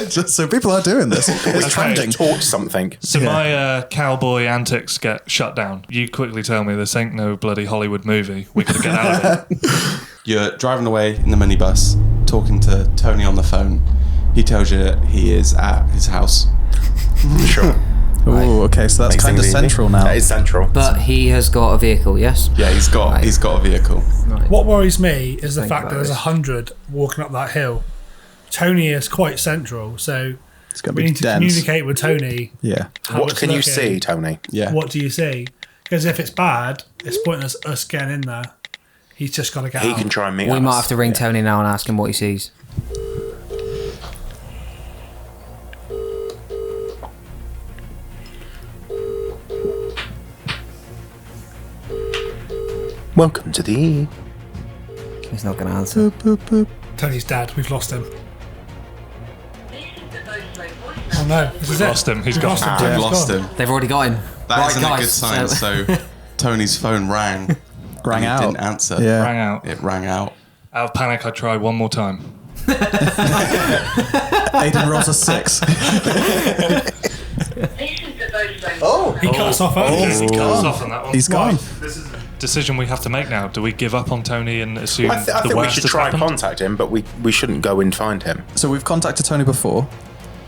Just so people are doing this. It's trending. Torch something. So my cowboy antics get shut down. You quickly tell me this ain't no bloody Hollywood movie. We gotta get out of it. You're driving away in the minibus, talking to Tony on the phone. He tells you he is at his house. Sure. Oh, okay. So that's Makes kind of things easy. central now. That is central. But he has got a vehicle, yes? Yeah, he's got Right. a vehicle. What worries me is the Think fact about that there's this. 100 walking up that hill. Tony is quite central, so It's going to we be need to dense. communicate with Tony. Yeah. how What it's can you looking. see, Tony? Yeah. What do you see? Because if it's bad, it's pointless us getting in there. He's just got to get He out. can try and meet We us. might have to ring Tony now and ask him what he sees. Welcome to the... He's not going to answer. Tony's dead. We've lost him. Oh no, this is it. lost him. He's We've gone. lost him. I've Tony's lost gone. him. They've already got him. That isn't guys, a good sign. So Tony's phone rang. Rang and he out. didn't answer. Yeah. Rang out. It rang out. Out of panic, I try one more time. Aidan rolls a 6. He cut us off early. He cut us off on that one. He's gone. This is a decision we have to make now. Do we give up on Tony and assume I the think we worst should has try and happened? contact him, but we shouldn't go and find him. So we've contacted Tony before.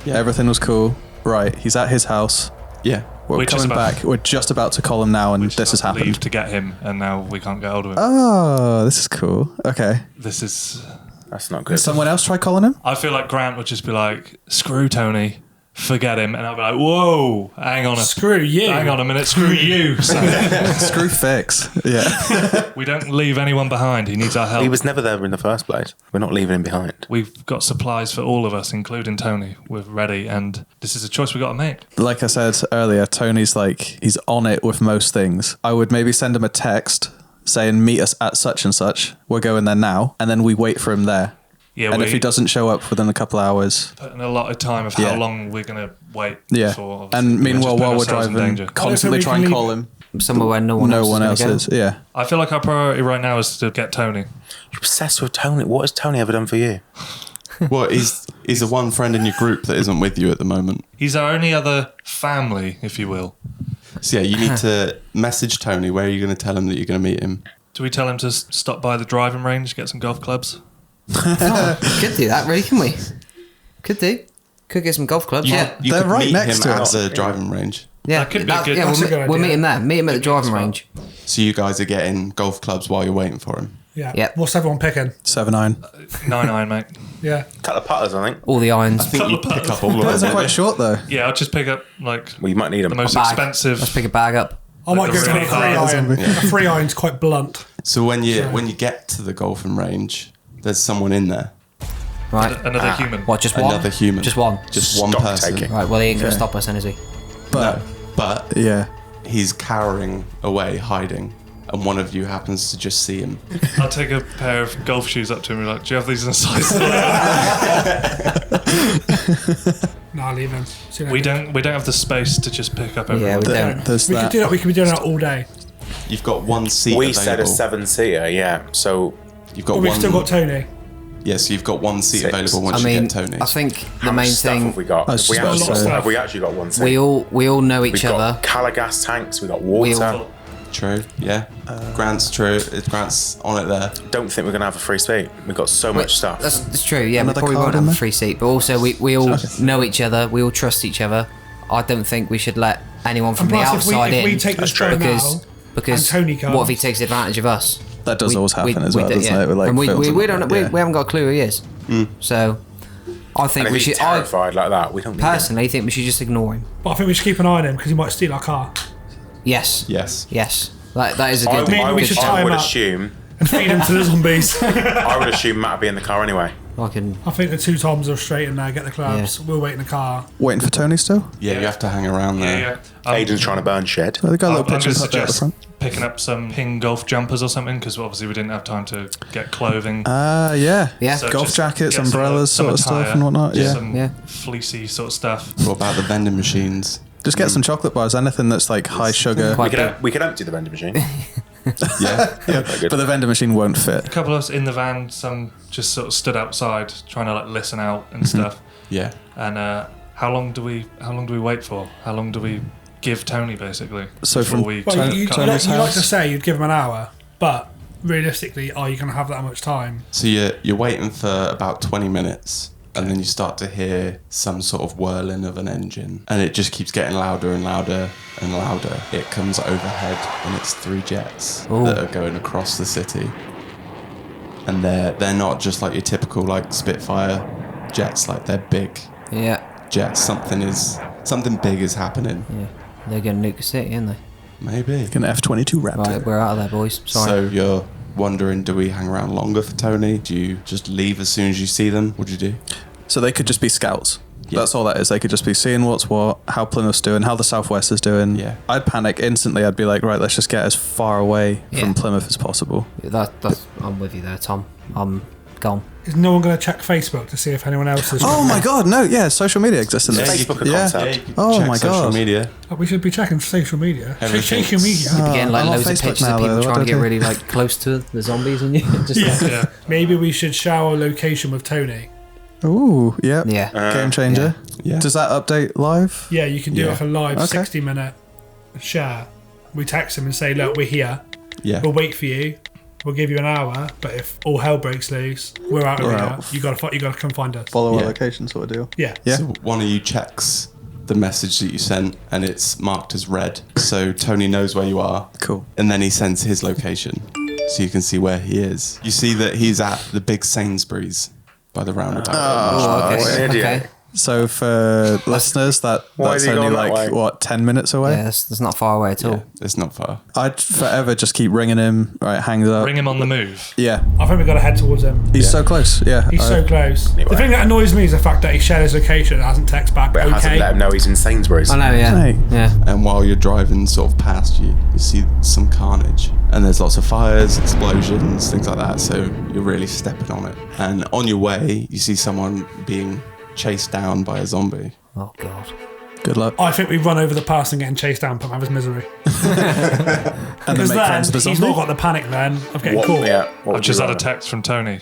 Yeah. Everything was cool. Right. He's at his house. Yeah. We're We're just coming about- back. We're just about to call him now, and this has Leave happened. to get him, and now we can't get hold of him. Oh, this is cool. Okay. This is. That's not good. Someone else try calling him? I feel like Grant would just be like, "Screw Tony, forget him," and I'll be like, "Whoa, hang on Screw you. hang on a minute, screw you." So Screw fix. Yeah. we don't leave anyone behind. He needs our help. He was never there in the first place. We're not leaving him behind. We've got supplies for all of us, including Tony. We're ready, and this is a choice we got to make. Like I said earlier, Tony's like, he's on it with most things. I would maybe send him a text saying, meet us at such and such. We're going there now. And then we wait for him there. Yeah, And we if he doesn't show up within a couple hours, put in a lot of time of Yeah. how long we're going to wait. yeah. For, obviously. And meanwhile, just put while we're ourselves in driving, danger. constantly we try can and leave- call him. Somewhere where no one else is. Yeah. I feel like our priority right now is to get Tony. You're obsessed with Tony. What has Tony ever done for you? Well, he's the one friend in your group that isn't with you at the moment. He's our only other family, if you will. So yeah, you need to message Tony. Where are you going to tell him that you're going to meet him? Do we tell him to stop by the driving range, get some golf clubs? Could do that, really, can we? Could do. Could get some golf clubs. Yeah. You They're could right meet next him to at us. the driving range. Yeah, That could be good. Yeah, That's a good we'll idea. meet him there. Meet him at the driving range. So you guys are getting golf clubs while you're waiting for him. Yeah. Yep. What's everyone picking? 7-9. 9-9, mate. Yeah. Couple of putters, I think. All the irons. I think you pick up all of Those are them. quite short though. Yeah, I'll just pick up, like, Well, you might need the them. most Bag. expensive. Let's pick a bag up. I might go the for a really free hard iron. A free iron's quite blunt. So when you get to the golfing range, there's someone in there. Right. Another human. What, just one? Another human. Just one. Just one Stock person. taking. Right, well, he ain't going to stop us then, is he? But But yeah. he's cowering away, hiding, and one of you happens to just see him. I'll take a pair of golf shoes up to him and be like, do you have these in a size? Nah, leave him. See you we later. don't have the space to just pick up everyone. Yeah, we don't. There's We could that. do that. We could be doing that all day. You've got one seat We available. said a 7-seater, yeah. So You've got But we've one. still got Tony. Yes, you've got one seat Six. available once I you mean, get Tony. I think the how much main stuff thing have we got? I was Have we, just about actually to got, say. have we actually got one seat? we all know each We've other. got Calagas tanks, we've got We water. all- True. Yeah. Grant's true. Grant's on it there. Don't think we're going to have a free seat. We've got so much stuff. That's true. Yeah, Another we probably card won't in have a there? free seat, but also we all know each other. We all trust each other. I don't think we should let anyone from And the plus, outside if we in take this true. show because now, because and Tony comes, what if he takes advantage of us? That does always happen as well, do- doesn't it? With, like, and we films and don't whatnot, yeah. we haven't got a clue who he is. So I think And we if he's should. I terrified like that, we don't need him. personally think we should just ignore him. But I think we should keep an eye on him because he might steal our car. Yes. Yes. Yes. That is a good. Maybe we should tie I him would up. assume. And feed him to the zombies. I would assume Matt would be in the car anyway. I can. I think the 2 Toms are straight in there, get the clubs. Yeah. We'll wait in the car. Waiting for Tony still? Yeah, you have to hang around there. Yeah. Aiden's trying to burn shed. Oh, they got a little I'm going picture to up there at the suggest front. picking up some ping golf jumpers or something because obviously we didn't have time to get clothing. Yeah. Yeah. So Golf just jackets, get some umbrellas, some sort of stuff attire, and whatnot. just Yeah. some Yeah. fleecy sort of stuff. What about the vending machines? Just get some chocolate bars, anything that's like high sugar. Quite We could empty the vending machine. Yeah. But the vending machine won't fit. A couple of us in the van, some just sort of stood outside trying to like listen out and stuff. Yeah. And how long do we wait for? How long do we give Tony basically? So before from- we Well, you cut like him? to say you'd give him an hour, but realistically, are you going to have that much time? So you're waiting for about 20 minutes, and then you start to hear some sort of whirling of an engine, and it just keeps getting louder and louder and louder. It comes overhead, and it's 3 jets that are going across the city, and they're not just like your typical like Spitfire jets. Like they're big Yeah. jets. Something big is happening. Yeah. They're going to nuke the city, aren't they? Maybe. An F-22 Raptor. Right, we're out of there, boys. Sorry. So you're wondering, do we hang around longer for Tony? Do you just leave as soon as you see them? What do you do? So they could just be scouts. Yeah. That's all that is. They could just be seeing what's what, how Plymouth's doing, how the Southwest is doing. Yeah. I'd panic instantly. I'd be like, right, let's just get as far away Yeah. from Plymouth as possible. That's, I'm with you there, Tom. I'm gone. Is no one going to check Facebook to see if anyone else is? Oh my God, no, yeah, social media exists in this. Facebook a yeah. concept. you can Oh check my social God. media. We should be checking social media. Everything's- Social media. You're getting like I'm on loads of Facebook pictures now, of people though. trying What to do get I do? really like close to the zombies and you. Just Yeah. Maybe we should shower location with Tony. Ooh, yeah. Yeah. Game changer. Yeah. Does that update live? Yeah, you can do Yeah. like a live Okay. 60-minute share. We text him and say, look, we're here. Yeah. We'll wait for you. We'll give you an hour, but if all hell breaks loose, we're out of We're here. out. You gotta come find us. Follow our Yeah. location sort of deal. Yeah. Yeah. So one of you checks the message that you sent, and it's marked as red. So Tony knows where you are. Cool. And then he sends his location, so you can see where he is. You see that he's at the big Sainsbury's by the roundabout. Oh, okay. what an idiot. Okay. So for listeners, Why that's is he only going that like, way? what, 10 minutes away? Yeah, that's not far away at all. Yeah, it's not far. I'd forever just keep ringing him, right, hangs up. Bring him on the move. Yeah. I think we've got to head towards him. He's Yeah. so close, yeah. He's so close. The thing that annoys me is the fact that he shared his location and hasn't texted back. But it hasn't let him know he's in Sainsbury's. I know, yeah. Hey. Yeah. And while you're driving sort of past you, you see some carnage. And there's lots of fires, explosions, things like that. So you're really stepping on it. And on your way, you see someone being chased down by a zombie. Oh, God. Good luck. I think we run over the pass and getting chased down, put him out of his misery. And Because then make friends then with the he's zombie. not got the panic then of getting What, caught. yeah, what I've would just you had a rather? text from Tony.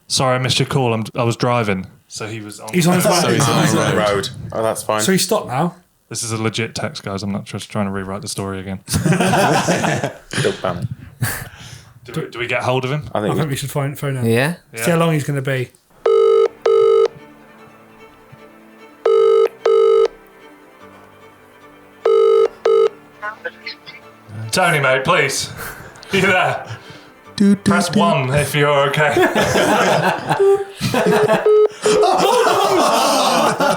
Sorry, I missed your call. I was driving, so he was on. He's on his way. So he's on He's the on the road. road. Oh, that's fine. So he's stopped now. This is a legit text, guys. I'm not just trying to rewrite the story again. Don't panic. Do we get hold of him? I I think think we should phone him. Yeah? See how long he's going to be. Tony, mate, please. Are you there? Press 1 if you're okay.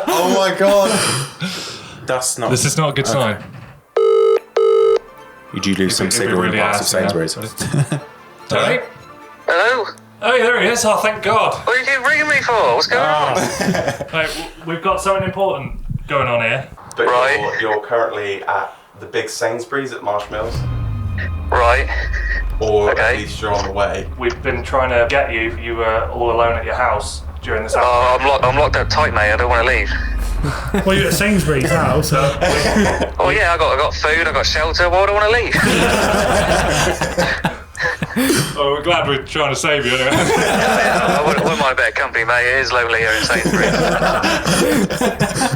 Oh my god! that's not. This is not a good sign. You do lose some It'd be signal in really parts of arsey, Sainsbury's. yeah. Tony? Hello? Oh, there he is. Oh, thank God. What are you keep ringing me for? What's going on? Right, we've got something important going on here. But Right. you're currently at the big Sainsbury's at Marsh Mills, Right. or at Okay. least you're on the way. We've been trying to get you. You were all alone at your house during this outbreak. Oh, I'm locked up tight, mate. I don't want to leave. Well, you're at Sainsbury's now, so Oh yeah, I got food, I got shelter. Why would I want to leave? Oh, we're glad we're trying to save you anyway. I wouldn't mind a bit of company, mate. It is lonely here in Sainsbury's.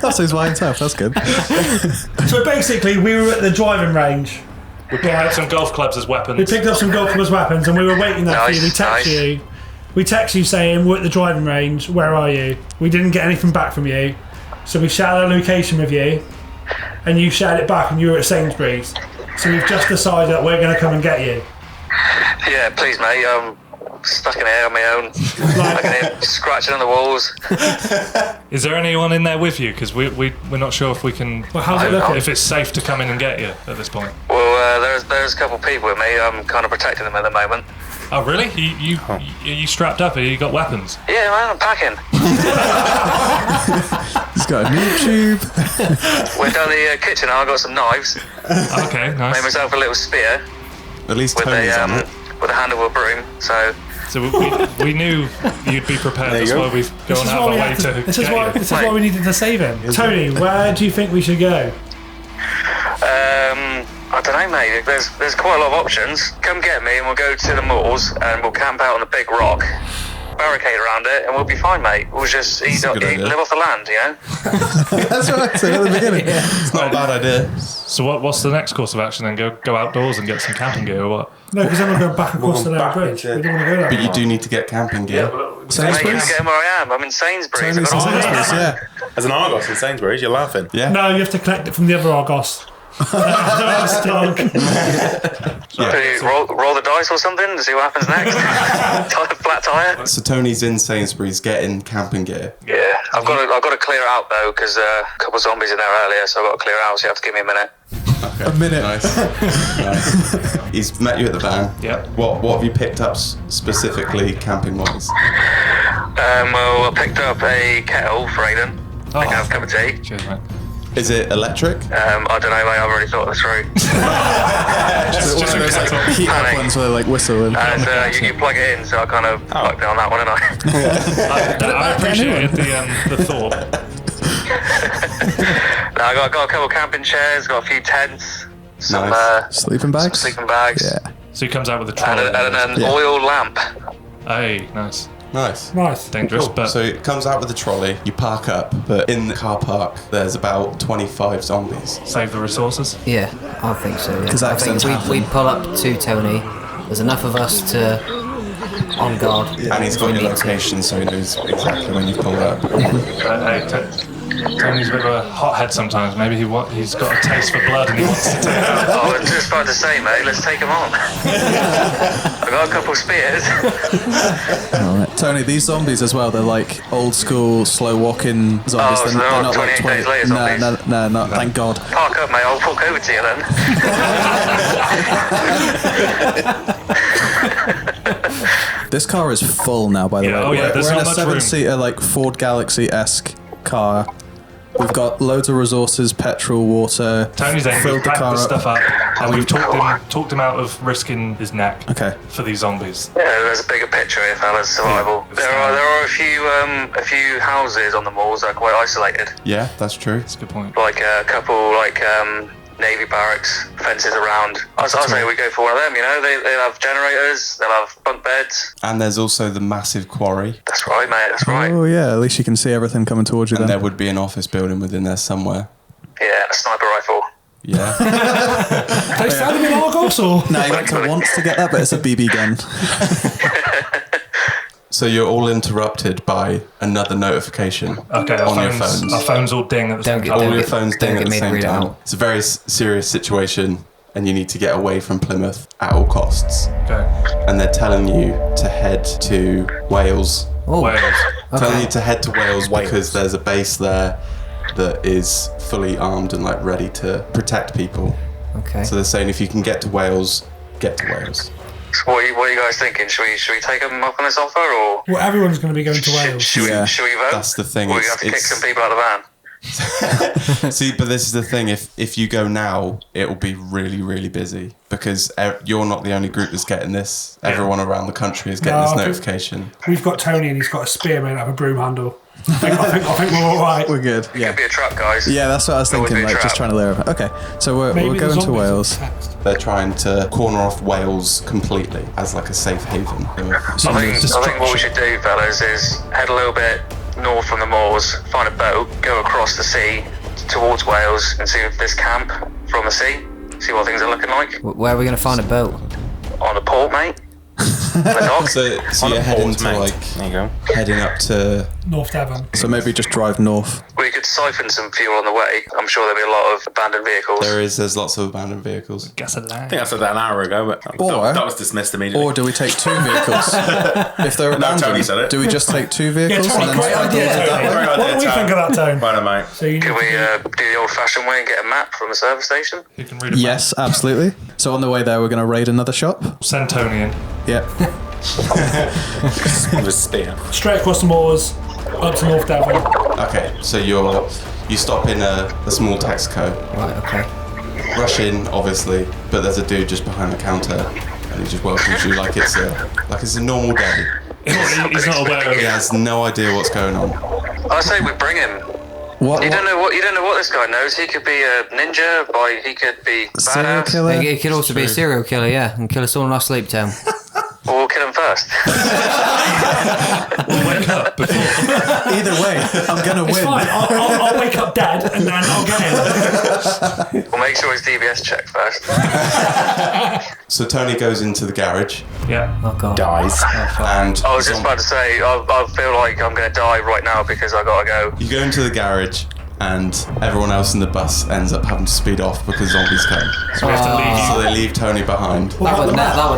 That's his wine stuff, that's good. so basically we were at the driving range. We picked up some golf clubs as We weapons. picked up some golf clubs weapons and we were waiting there for you. We Nice, text nice. you. We text you saying we're at the driving range. Where are you? We didn't get anything back from you, so we shared our location with you, and you shared it back, and you were at Sainsbury's. So we've just decided that we're going to come and get you. Yeah, please, mate. stuck in here on my own. I can hear scratching on the walls. Is there anyone in there with you? Because we're not sure if we can. Well, how's it looking? If it's safe to come in and get you at this point. Well, there's a couple of people with me. I'm kind of protecting them at the moment. Oh really? Are you strapped up? Have you got weapons? Yeah, man, I'm packing. He's got a new tube. We're down the kitchen now. I've got some knives. Okay, nice. Made myself a little spear At least with Tony's on it. with a handle of a broom. So we knew you'd be prepared. That's why we've gone out of our way to. This is why we needed to save him. Tony, where do you think we should go? I don't know, mate. There's quite a lot of options. Come get me, and we'll go to the moors, and we'll camp out on the big rock, barricade around it, and we'll be fine, mate. We'll just live off the land, you know. That's what I said at the beginning. It's not a bad idea. So what's the next course of action then? Go outdoors and get some camping gear or what? No, because then we'll go back across the Narrow Bridge. We don't want to go that But you far. do need to get camping gear. Mate, you can get them where I am. I'm in Sainsbury's. I've got Sainsbury's, all yeah. As an Argos in Sainsbury's, you're laughing. Yeah. No, you have to collect it from the other Argos. Stock. roll the dice or something to see what happens next. Flat tire. So Tony's in Sainsbury's getting camping gear. Yeah, I've got to clear it out though because a couple of zombies in there earlier, so I've got to clear it out. So you have to give me a minute. A minute. Nice. He's met you at the van. Yep. What have you picked up specifically camping wise? Well, I picked up a kettle for Aiden. I can have a cup of tea. Cheers, mate. Is it electric? I don't know, mate. I've already thought this through. Just one of those like heat up Panic. ones where they like whistle and. And you plug it in, so I kind of plugged it on that one, and I appreciated the thought. No, I got a couple of camping chairs, got a few tents, some Sleeping bags? some sleeping bags, Yeah. So he comes out with a and trolley. an oil lamp. Hey, nice. Nice. Nice. Dangerous, but So it comes out with a trolley, you park up, but in the car park there's about 25 zombies. save the resources. Yeah, I think so. Yeah. 'Cause I think accidents we pull up to Tony. There's enough of us to on guard. And he's got We your need to. location so he knows exactly when you pull up. Hey, Tony's a bit of a hothead sometimes. Maybe he's got a taste for blood and he wants to take it out. I was just about to say, mate, let's take them on. I got a couple of spears. Alright. Tony, these zombies as well, they're like old school, slow walking zombies. Oh, so they're not 28 days later zombies? No, thank God. Park up, mate. I'll walk over to you then. This car is full now, by the Yeah, way. oh yeah, there's we're in not a much room. 7-seater, like Ford Galaxy-esque car. We've got loads of resources, petrol, water. Tony's aim filled we've the packed car the up. stuff up, and we've talked him out of risking his neck Okay. for these zombies. Yeah, there's a bigger picture here, fellas. Survival. There are a few houses on the malls that are quite isolated. Yeah, that's true. That's a good point. Like a couple, Navy barracks, fences around. I say we go for one of them. You know, they'll have generators, they'll have bunk beds. And there's also the massive quarry. That's right, mate. That's right. Oh yeah, at least you can see everything coming towards you And then. there would be an office building within there somewhere. Yeah, a sniper rifle. Yeah. They sell them in Argos or? No, you want to get that, but it's a BB gun. So you're all interrupted by another notification Okay, on your phones. Our phones all ding at the same Don't time. All your phones ding don't at get the me to same read it time. out. It's a very serious situation, and you need to get away from Plymouth at all costs. Okay. And they're telling you to head to Wales. Oh, Wales. Telling okay. you to head to Wales Wales. because there's a base there that is fully armed and like ready to protect people. Okay. So they're saying if you can get to Wales, get to Wales. So what are you guys thinking? Should we take them up on this offer, or Well, everyone's going to be going to Wales. should we vote? That's the thing, Or we it's- have to kick it's- some people out of the van. See, but this is the thing. If you go now, it will be really, really busy because you're not the only group that's getting this. Everyone around the country is getting No, this I think- notification. We've got Tony and he's got a spear made out of a broom handle. I think we're all right. We're good. Could be a trap, guys. Yeah, that's what I was It would thinking, be a like just trap. trying to layer it. Okay, so we're Maybe the going to zombies Wales. will text. They're trying to corner off Wales completely as like a safe haven. I think what we should do, fellas, is head a little bit north from the moors, find a boat, go across the sea towards Wales, and see if there's camp from the sea. See what things are looking like Where are we going to find a boat? on the port, mate. The dock. So you're heading to mate. like There you go. heading up to North Devon. So maybe just drive north. We we could siphon some fuel on the way. I'm sure there'll be a lot of abandoned vehicles. There's lots of abandoned vehicles. Gasoline. I think I said that an hour ago, but that was dismissed immediately. Or do we take 2 vehicles? If they're abandoned, Tony said it. do we just take 2 vehicles? Tony, and then great idea, that Tony. way? What do we think of that, Tone? Right, mate. So you Could we do the old-fashioned way and get a map from the service station? You can read it. Yes, absolutely. So on the way there, we're going to raid another shop. Send Tony in. Yeah. With a spear. straight across the moors, up to North Devon. Okay, so you stop in a small Texaco. Right, okay. Rush in, obviously, but there's a dude just behind the counter, and he just welcomes you like it's a normal day. He's not aware of He it. has no idea what's going on. I say we bring him. What? You don't know what this guy knows. He could be a ninja, he could be Serial badass, killer? It could also be a serial killer, yeah, and kill us all in our sleep town. or we'll kill him first. Wake up before. Either way, I'm going to It's win. fine. I'll wake up dead and then I'll get him. We'll make sure his DBS checked first. So Tony goes into the garage, Yeah. Oh god. Dies. and I was just about to say, I feel like I'm going to die right now because I gotta go. you go into the garage, and everyone else in the bus ends up having to speed off because zombies come. So we have to leave you. So they leave Tony behind. That would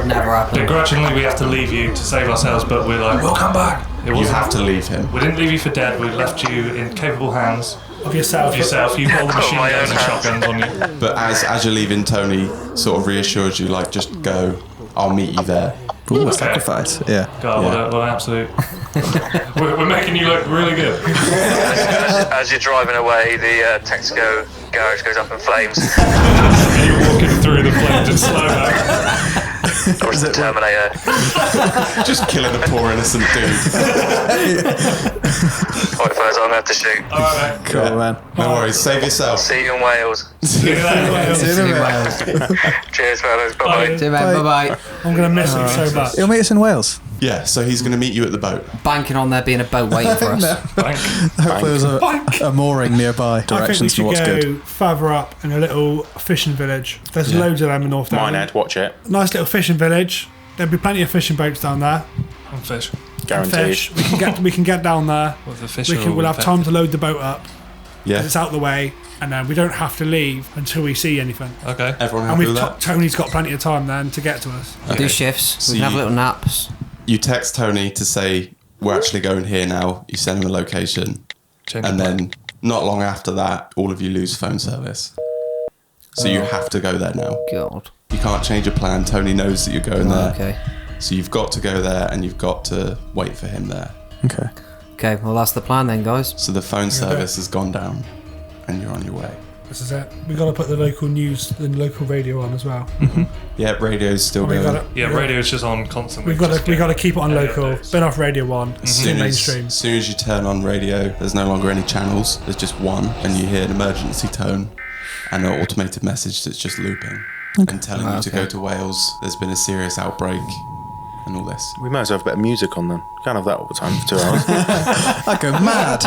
never happen. Begrudgingly, we have to leave you to save ourselves, but we're like, we'll come back. You have to leave him. We didn't leave you for dead. We left you in capable hands Of yourself. of yourself. You hold the machine my guns own and hands. shotguns on you. But as you're leaving, Tony sort of reassures you, like, just go. I'll meet you there. Ooh, a sacrifice. Yeah. God, Yeah. what an absolute. we're making you look really good. As you're driving away, the Texaco garage goes up in flames. And you're walking through the flames in slow mo. Or it's the Terminator. Just killing a poor innocent dude. Point first, I'm going to have to shoot. All right, mate. Cool, man. No worries, save yourself. See you in Wales. See you later. See you in a bit. Cheers, fellas. Bye-bye. See you, man. Bye-bye. I'm going to miss him so much. He'll meet us in Wales. Yeah, so he's going to meet you at the boat. Banking on there being a boat waiting for us. Thank Hopefully there's a mooring nearby. I think we Directions to should what's go good. further up in a little fishing village. There's loads of them in North Devon. Minehead, watch it. Nice little fishing village. There'll be plenty of fishing boats down there. on fish. Guaranteed. Fish. We can get down there. With the fish We'll have time to load the boat up. Yeah. It's out the way, and then we don't have to leave until we see anything. Okay. Everyone And happy with that? Tony's got plenty of time then to get to us. Do shifts. So we can have you- little naps. You text Tony to say, we're actually going here now. You send him a location. Change And your then not long after that, all of you lose phone service. So you have to go there now. God. You can't change your plan. Tony knows that you're going there. Okay. So you've got to go there and you've got to wait for him there. Okay. Okay, well that's the plan then, guys. So the phone service has gone down and you're on your way. This is it. We got to put the local news, the local radio on as well. Yeah, radio's still We going. got Yeah, radio's just on constantly. We got Just to get- keep it on yeah, local. updates. Been off Radio 1. As To mainstream. soon as you turn on radio, there's no longer any channels. There's just one, and you hear an emergency tone and an automated message that's just looping and telling you to Okay. go to Wales. There's been a serious outbreak and all this. We might as well have a bit of music on then. Can't have that all the time for 2 hours. I go mad.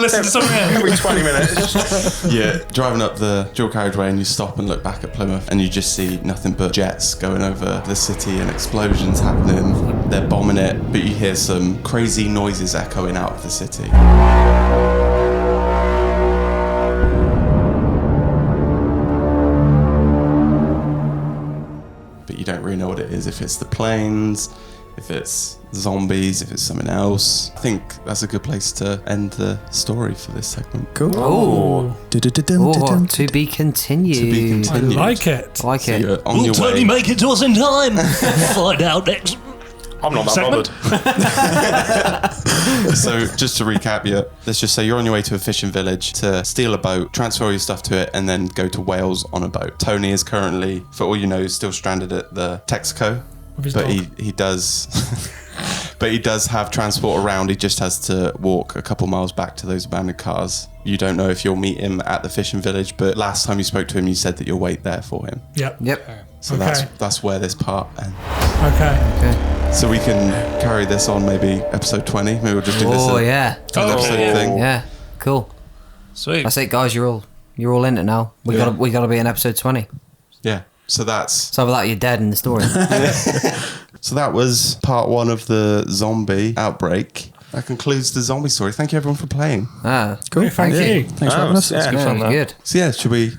Listen to something else. Every 20 minutes. Yeah, driving up the dual carriageway and you stop and look back at Plymouth and you just see nothing but jets going over the city and explosions happening. They're bombing it, but you hear some crazy noises echoing out of the city. But you don't really know what it is, if it's the planes, if it's zombies, if it's something else. I think that's a good place to end the story for this segment. Cool. Oh, Du-du-du-dum-du-dum. to be continued. To be I continued. like it. I like So it. you're on your way. make it to us in time? Find out next. I'm not that Segment? bothered. So just to recap, let's just say you're on your way to a fishing village to steal a boat, transfer all your stuff to it, and then go to Wales on a boat. Tony is currently, for all you know, still stranded at the Texaco, With his but dog. he does, but he does have transport around. He just has to walk a couple miles back to those abandoned cars. You don't know if you'll meet him at the fishing village, but last time you spoke to him, you said that you'll wait there for him. Yep. Yep. So Okay. that's where this part ends. Okay. Okay. So we can carry this on maybe episode 20. Maybe we'll just do this Oh as yeah. an episode thing. Yeah. Cool. Sweet. That's it, guys. You're all in it now. We Yeah. gotta be in episode 20. Yeah. So that's So without you're dead in the story. so that was part 1 of the zombie outbreak. that concludes the zombie story. Thank you, everyone, for playing. Cool. Thank you. Thanks for having us. Yeah. Good fun, that. Good. So yeah, should we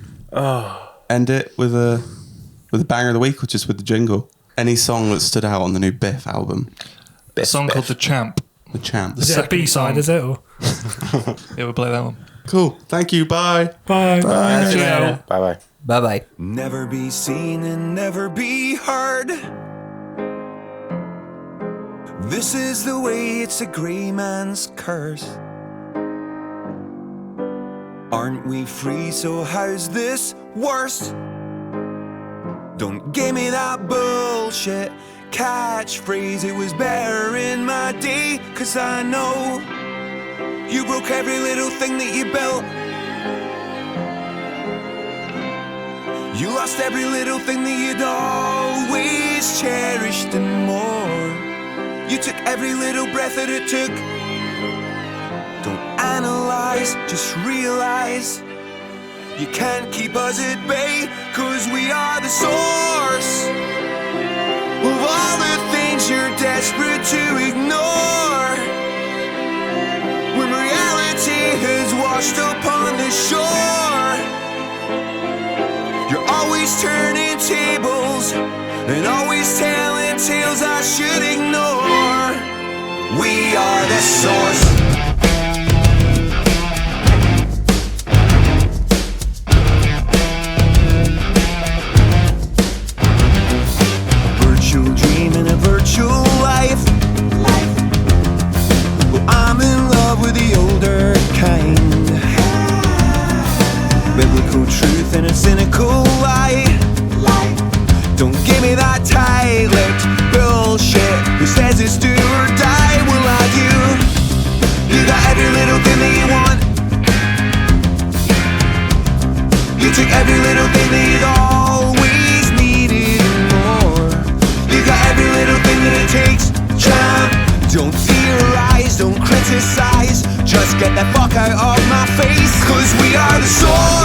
end it with a banger of the week or just with the jingle? Any song that stood out on the new Biff album? A song called The Champ. The Champ. Is it a B-side, is it? Or? Yeah, we'll play that one. Cool. Thank you. Bye. Bye. See you later. Bye-bye. Bye-bye. Never be seen and never be heard. This is the way, it's a grey man's curse. Aren't we free, so how's this worse? Don't give me that bullshit catchphrase. It was better in my day, 'cause I know you broke every little thing that you built. You lost every little thing that you'd always cherished and more. You took every little breath that it took. Don't analyze, just realize you can't keep us at bay, 'cause we are the source of all the things you're desperate to ignore. When reality has washed upon the shore, you're always turning tables and always telling tales I should ignore. We are the source. Virtual dream in a virtual life. Well, I'm in love with the older kind. Biblical truth in a cynical lie. Don't give me that tight-lipped bullshit who says it's do or die. Well, I do. You got every little thing that you want. You took every little thing that you'd always needed and more. You got every little thing that it takes. Champ, don't theorize, don't criticize. Just get the fuck out of my face, 'cause we are the soul